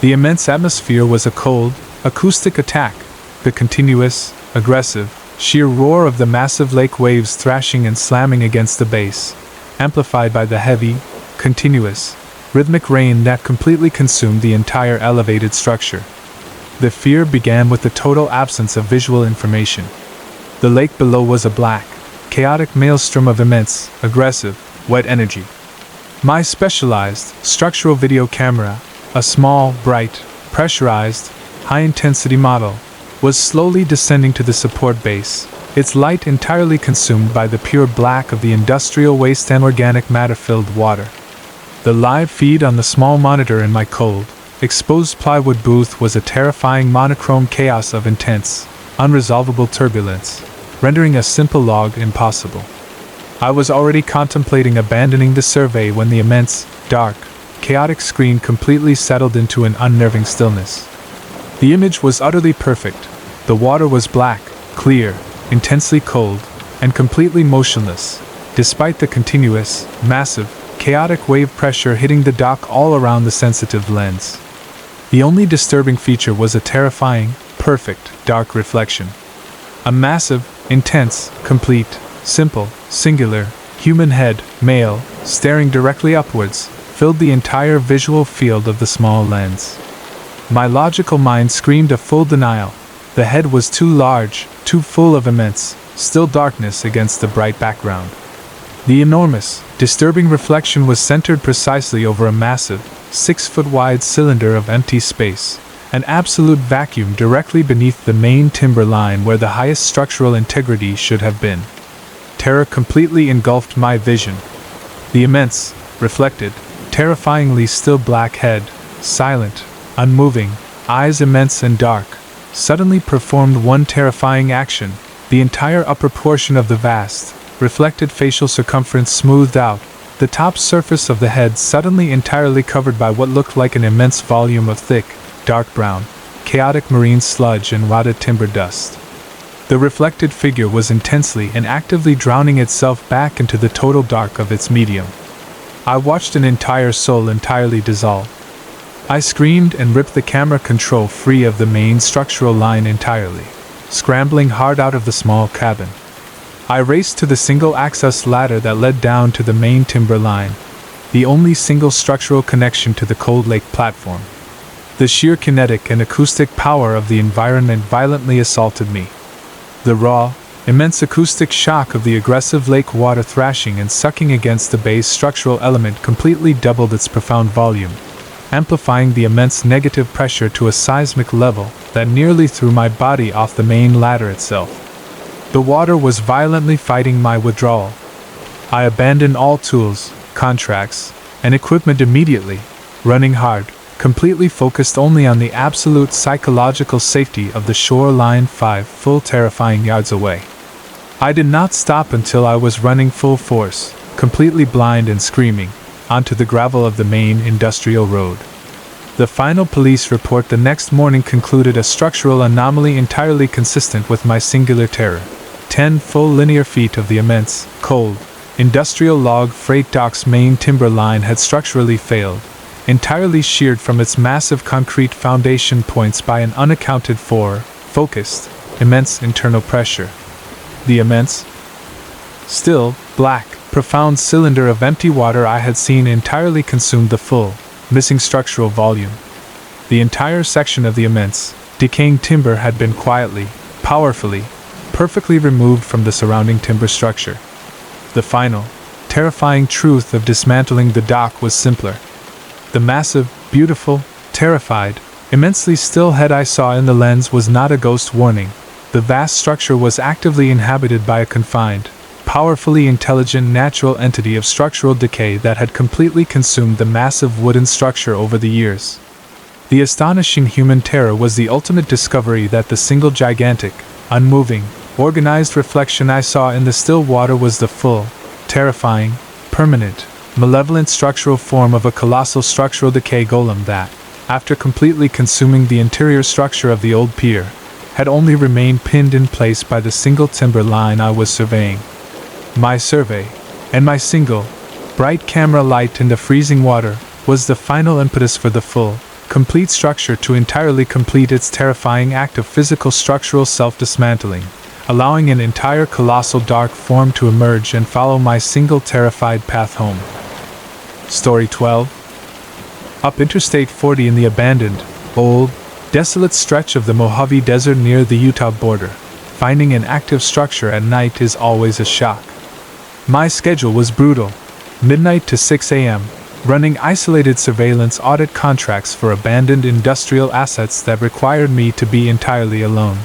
The immense atmosphere was a cold, acoustic attack, the continuous, aggressive, sheer roar of the massive lake waves thrashing and slamming against the base, amplified by the heavy, continuous, rhythmic rain that completely consumed the entire elevated structure. The fear began with the total absence of visual information. The lake below was a black, chaotic maelstrom of immense, aggressive, wet energy. My specialized, structural video camera, a small, bright, pressurized, high-intensity model, was slowly descending to the support base, its light entirely consumed by the pure black of the industrial waste and organic matter-filled water. The live feed on the small monitor in my cold, exposed plywood booth was a terrifying monochrome chaos of intense, unresolvable turbulence, rendering a simple log impossible. I was already contemplating abandoning the survey when the immense, dark, chaotic screen completely settled into an unnerving stillness. The image was utterly perfect. The water was black, clear, intensely cold, and completely motionless, despite the continuous, massive, chaotic wave pressure hitting the dock all around the sensitive lens. The only disturbing feature was a terrifying, perfect, dark reflection. A massive, intense, complete, simple, singular, human head, male, staring directly upwards, filled the entire visual field of the small lens. My logical mind screamed a full denial. The head was too large, too full of immense, still darkness against the bright background. The enormous, disturbing reflection was centered precisely over a massive, 6-foot-wide cylinder of empty space, an absolute vacuum directly beneath the main timber line where the highest structural integrity should have been. Terror completely engulfed my vision. The immense, reflected, terrifyingly still black head, silent, unmoving, eyes immense and dark, suddenly performed one terrifying action. The entire upper portion of the vast, reflected facial circumference smoothed out, the top surface of the head suddenly entirely covered by what looked like an immense volume of thick, dark brown, chaotic marine sludge and rotted timber dust. The reflected figure was intensely and actively drowning itself back into the total dark of its medium. I watched an entire soul entirely dissolve. I screamed and ripped the camera control free of the main structural line entirely, scrambling hard out of the small cabin. I raced to the single-access ladder that led down to the main timber line, the only single structural connection to the Cold Lake platform. The sheer kinetic and acoustic power of the environment violently assaulted me. The raw, immense acoustic shock of the aggressive lake water thrashing and sucking against the base structural element completely doubled its profound volume, amplifying the immense negative pressure to a seismic level that nearly threw my body off the main ladder itself. The water was violently fighting my withdrawal. I abandoned all tools, contracts, and equipment immediately, running hard, completely focused only on the absolute psychological safety of the shoreline 5 full terrifying yards away. I did not stop until I was running full force, completely blind and screaming, onto the gravel of the main industrial road. The final police report the next morning concluded a structural anomaly entirely consistent with my singular terror. 10 full linear feet of the immense, cold, industrial log freight dock's main timber line had structurally failed, entirely sheared from its massive concrete foundation points by an unaccounted for, focused, immense internal pressure. The immense, still, black, profound cylinder of empty water I had seen entirely consumed the full, missing structural volume. The entire section of the immense, decaying timber had been quietly, powerfully, perfectly removed from the surrounding timber structure. The final, terrifying truth of dismantling the dock was simpler. The massive, beautiful, terrified, immensely still head I saw in the lens was not a ghost warning. The vast structure was actively inhabited by a confined, powerfully intelligent natural entity of structural decay that had completely consumed the massive wooden structure over the years. The astonishing human terror was the ultimate discovery that the single gigantic, unmoving, organized reflection I saw in the still water was the full, terrifying, permanent, malevolent structural form of a colossal structural decay golem that, after completely consuming the interior structure of the old pier, had only remained pinned in place by the single timber line I was surveying. My survey, and my single, bright camera light in the freezing water, was the final impetus for the full, complete structure to entirely complete its terrifying act of physical structural self-dismantling, allowing an entire colossal dark form to emerge and follow my single terrified path home. Story 12. Up Interstate 40 in the abandoned, old, desolate stretch of the Mojave Desert near the Utah border, finding an active structure at night is always a shock. My schedule was brutal. Midnight to 6 a.m., running isolated surveillance audit contracts for abandoned industrial assets that required me to be entirely alone.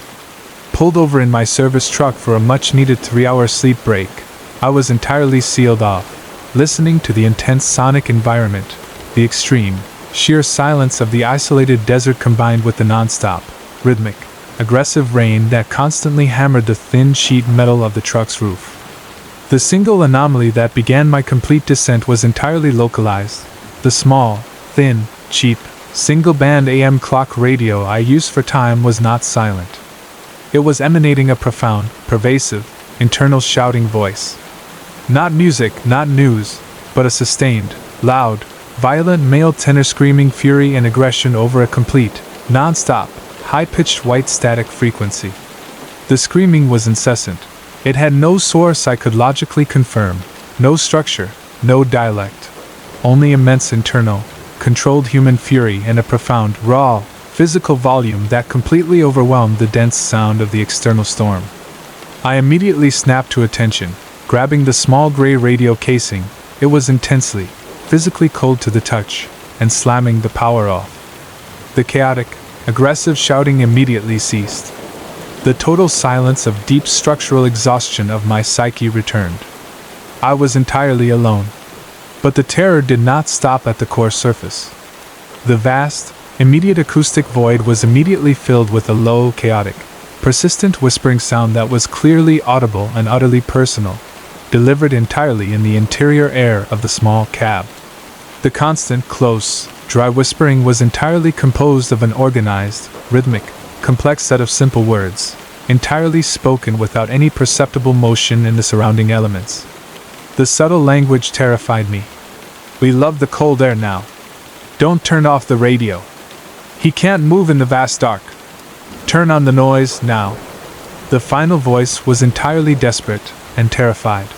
pulled over in my service truck for a much-needed 3-hour sleep break, I was entirely sealed off, listening to the intense sonic environment, the extreme, sheer silence of the isolated desert combined with the non-stop, rhythmic, aggressive rain that constantly hammered the thin sheet metal of the truck's roof. The single anomaly that began my complete descent was entirely localized. The small, thin, cheap, single-band AM clock radio I used for time was not silent. It was emanating a profound, pervasive, internal shouting voice. Not music, not news, but a sustained, loud, violent male tenor screaming fury and aggression over a complete, non-stop, high-pitched white static frequency. The screaming was incessant. It had no source I could logically confirm, no structure, no dialect. Only immense internal, controlled human fury and a profound, raw, physical volume that completely overwhelmed the dense sound of the external storm. I immediately snapped to attention, grabbing the small gray radio casing. It was intensely, physically cold to the touch, and slamming the power off. The chaotic, aggressive shouting immediately ceased. The total silence of deep structural exhaustion of my psyche returned. I was entirely alone. But the terror did not stop at the core surface. The vast, immediate acoustic void was immediately filled with a low, chaotic, persistent whispering sound that was clearly audible and utterly personal, delivered entirely in the interior air of the small cab. The constant, close, dry whispering was entirely composed of an organized, rhythmic, complex set of simple words, entirely spoken without any perceptible motion in the surrounding elements. The subtle language terrified me. We love the cold air now. Don't turn off the radio. He can't move in the vast dark. Turn on the noise now. The final voice was entirely desperate and terrified.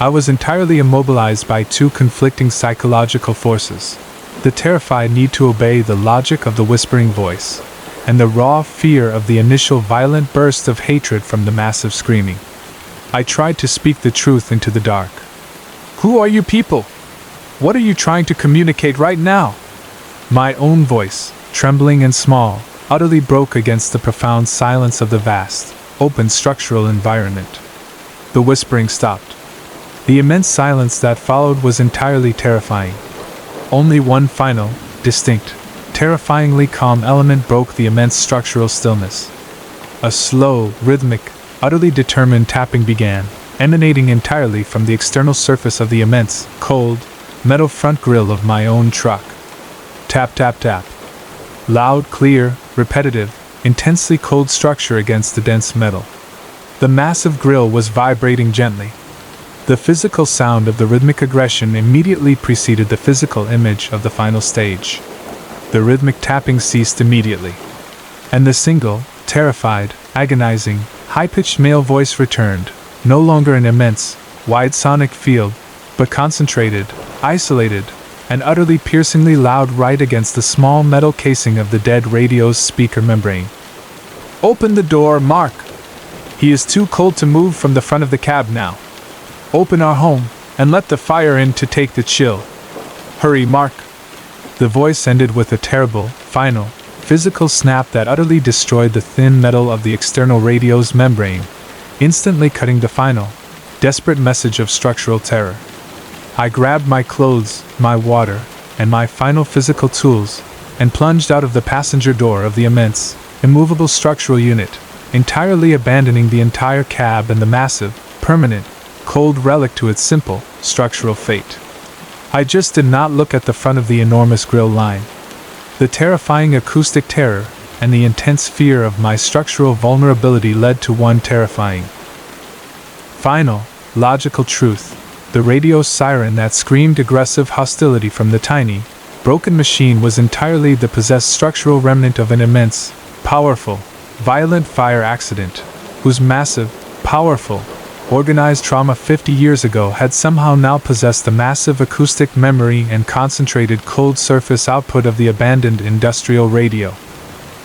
I was entirely immobilized by two conflicting psychological forces: the terrified need to obey the logic of the whispering voice, and the raw fear of the initial violent burst of hatred from the massive screaming. I tried to speak the truth into the dark. Who are you people? What are you trying to communicate right now? My own voice, trembling and small, utterly broke against the profound silence of the vast, open structural environment. The whispering stopped. The immense silence that followed was entirely terrifying. Only one final, distinct, terrifyingly calm element broke the immense structural stillness. A slow, rhythmic, utterly determined tapping began, emanating entirely from the external surface of the immense, cold, metal front grille of my own truck. Tap, tap, tap. Loud, clear, repetitive, intensely cold structure against the dense metal. The massive grille was vibrating gently. The physical sound of the rhythmic aggression immediately preceded the physical image of the final stage. The rhythmic tapping ceased immediately, and the single, terrified, agonizing, high-pitched male voice returned, no longer an immense, wide sonic field, but concentrated, isolated, and utterly piercingly loud right against the small metal casing of the dead radio's speaker membrane. Open the door, Mark! He is too cold to move from the front of the cab now. Open our home, and let the fire in to take the chill. Hurry, Mark! The voice ended with a terrible, final, physical snap that utterly destroyed the thin metal of the external radio's membrane, instantly cutting the final, desperate message of structural terror. I grabbed my clothes, my water, and my final physical tools, and plunged out of the passenger door of the immense, immovable structural unit, entirely abandoning the entire cab and the massive, permanent, cold relic to its simple, structural fate. I just did not look at the front of the enormous grille line. The terrifying acoustic terror and the intense fear of my structural vulnerability led to one terrifying, final, logical truth: the radio siren that screamed aggressive hostility from the tiny, broken machine was entirely the possessed structural remnant of an immense, powerful, violent fire accident, whose massive, powerful, organized trauma 50 years ago had somehow now possessed the massive acoustic memory and concentrated cold surface output of the abandoned industrial radio.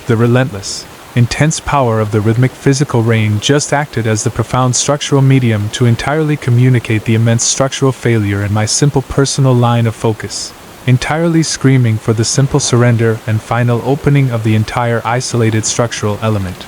The relentless, intense power of the rhythmic physical rain just acted as the profound structural medium to entirely communicate the immense structural failure in my simple personal line of focus, entirely screaming for the simple surrender and final opening of the entire isolated structural element.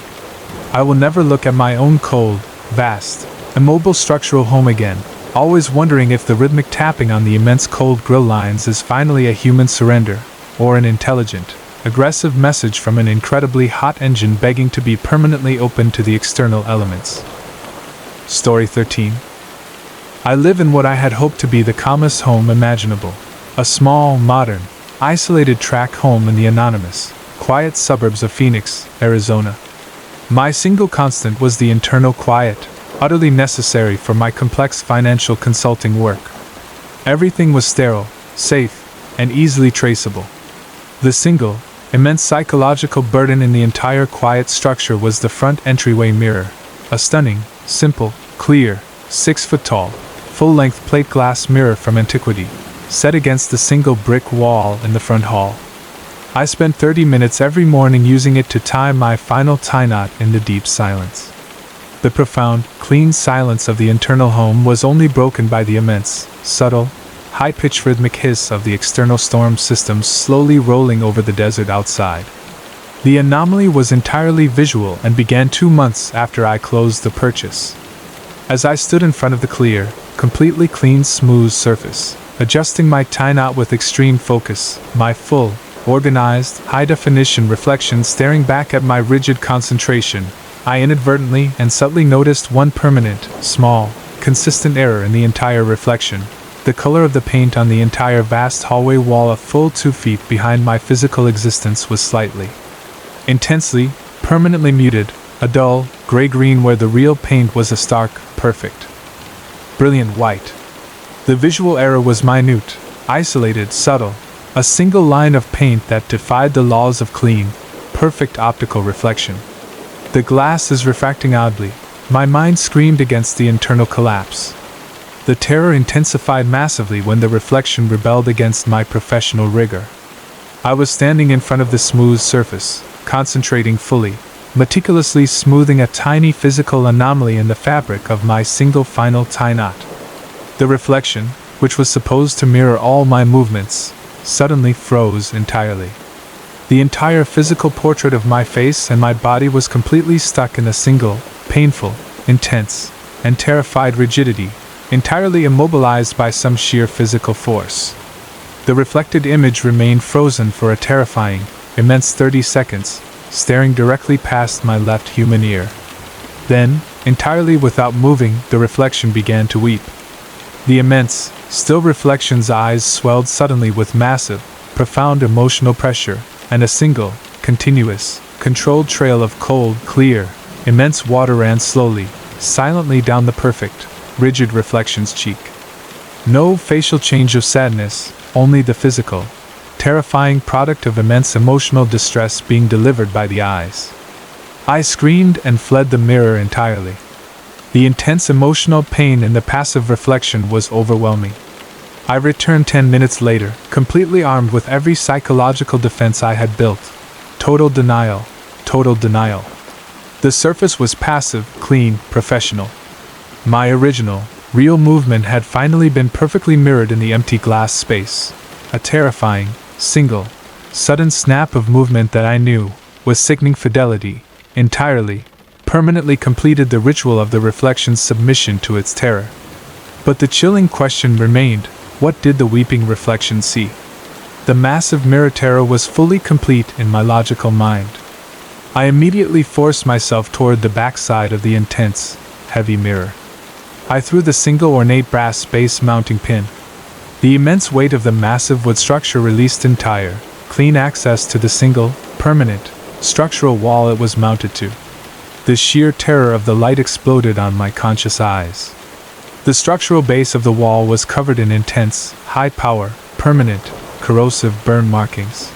I will never look at my own cold, vast, immobile structural home again, always wondering if the rhythmic tapping on the immense cold grill lines is finally a human surrender, or an intelligent, aggressive message from an incredibly hot engine begging to be permanently open to the external elements. Story 13. I live in what I had hoped to be the calmest home imaginable. A small, modern, isolated tract home in the anonymous, quiet suburbs of Phoenix, Arizona. My single constant was the internal quiet, utterly necessary for my complex financial consulting work. Everything was sterile, safe, and easily traceable. The single, immense psychological burden in the entire quiet structure was the front entryway mirror, a stunning, simple, clear, 6-foot-tall, full-length plate glass mirror from antiquity, set against the single brick wall in the front hall. I spent 30 minutes every morning using it to tie my final tie knot in the deep silence. The profound, clean silence of the internal home was only broken by the immense, subtle, high-pitched rhythmic hiss of the external storm systems slowly rolling over the desert outside. The anomaly was entirely visual and began 2 months after I closed the purchase. As I stood in front of the clear, completely clean, smooth surface, adjusting my tie knot with extreme focus, my full, organized, high-definition reflection staring back at my rigid concentration, I inadvertently and subtly noticed one permanent, small, consistent error in the entire reflection. The color of the paint on the entire vast hallway wall a full 2 feet behind my physical existence was slightly, intensely, permanently muted, a dull, gray-green where the real paint was a stark, perfect, brilliant white. The visual error was minute, isolated, subtle, a single line of paint that defied the laws of clean, perfect optical reflection. The glass is refracting oddly. My mind screamed against the internal collapse. The terror intensified massively when the reflection rebelled against my professional rigor. I was standing in front of the smooth surface, concentrating fully, meticulously smoothing a tiny physical anomaly in the fabric of my single final tie knot. The reflection, which was supposed to mirror all my movements, suddenly froze entirely. The entire physical portrait of my face and my body was completely stuck in a single, painful, intense, and terrified rigidity, entirely immobilized by some sheer physical force. The reflected image remained frozen for a terrifying, immense 30 seconds, staring directly past my left human ear. Then, entirely without moving, the reflection began to weep. The immense, still reflection's eyes swelled suddenly with massive, profound emotional pressure, and a single, continuous, controlled trail of cold, clear, immense water ran slowly, silently down the perfect, rigid reflection's cheek. No facial change of sadness, only the physical, terrifying product of immense emotional distress being delivered by the eyes. I screamed and fled the mirror entirely. The intense emotional pain in the passive reflection was overwhelming. I returned 10 minutes later, completely armed with every psychological defense I had built. Total denial. Total denial. The surface was passive, clean, professional. My original, real movement had finally been perfectly mirrored in the empty glass space. A terrifying, single, sudden snap of movement that I knew, with sickening fidelity, entirely, permanently completed the ritual of the reflection's submission to its terror. But the chilling question remained, what did the weeping reflection see? The massive mirror terror was fully complete in my logical mind. I immediately forced myself toward the backside of the intense, heavy mirror. I threw the single ornate brass base mounting pin. The immense weight of the massive wood structure released entire, clean access to the single, permanent, structural wall it was mounted to. The sheer terror of the light exploded on my conscious eyes. The structural base of the wall was covered in intense, high-power, permanent, corrosive burn markings.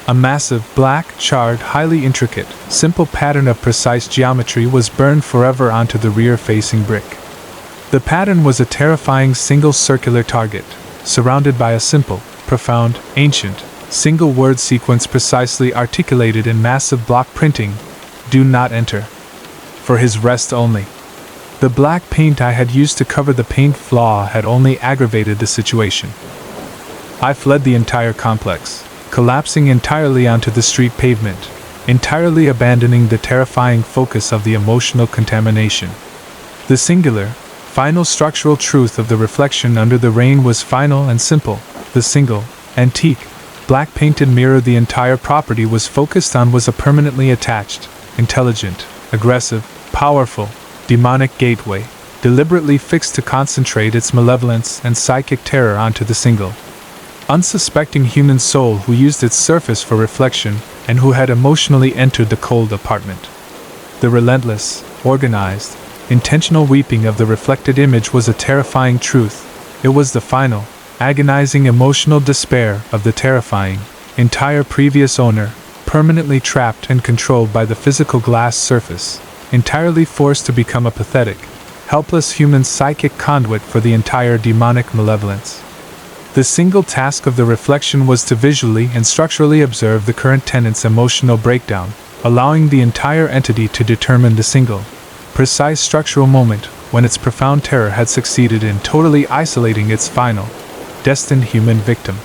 A massive, black, charred, highly intricate, simple pattern of precise geometry was burned forever onto the rear-facing brick. The pattern was a terrifying single circular target, surrounded by a simple, profound, ancient, single-word sequence precisely articulated in massive block printing, "Do not enter. For his rest only." The black paint I had used to cover the paint flaw had only aggravated the situation. I fled the entire complex, collapsing entirely onto the street pavement, entirely abandoning the terrifying focus of the emotional contamination. The singular, final structural truth of the reflection under the rain was final and simple. The single, antique, black painted mirror the entire property was focused on was a permanently attached, intelligent, aggressive, powerful, demonic gateway, deliberately fixed to concentrate its malevolence and psychic terror onto the single, unsuspecting human soul who used its surface for reflection and who had emotionally entered the cold apartment. The relentless, organized, intentional weeping of the reflected image was a terrifying truth. It was the final, agonizing emotional despair of the terrifying, entire previous owner, permanently trapped and controlled by the physical glass surface, entirely forced to become a pathetic, helpless human psychic conduit for the entire demonic malevolence. The single task of the reflection was to visually and structurally observe the current tenant's emotional breakdown, allowing the entire entity to determine the single, precise structural moment when its profound terror had succeeded in totally isolating its final, destined human victim.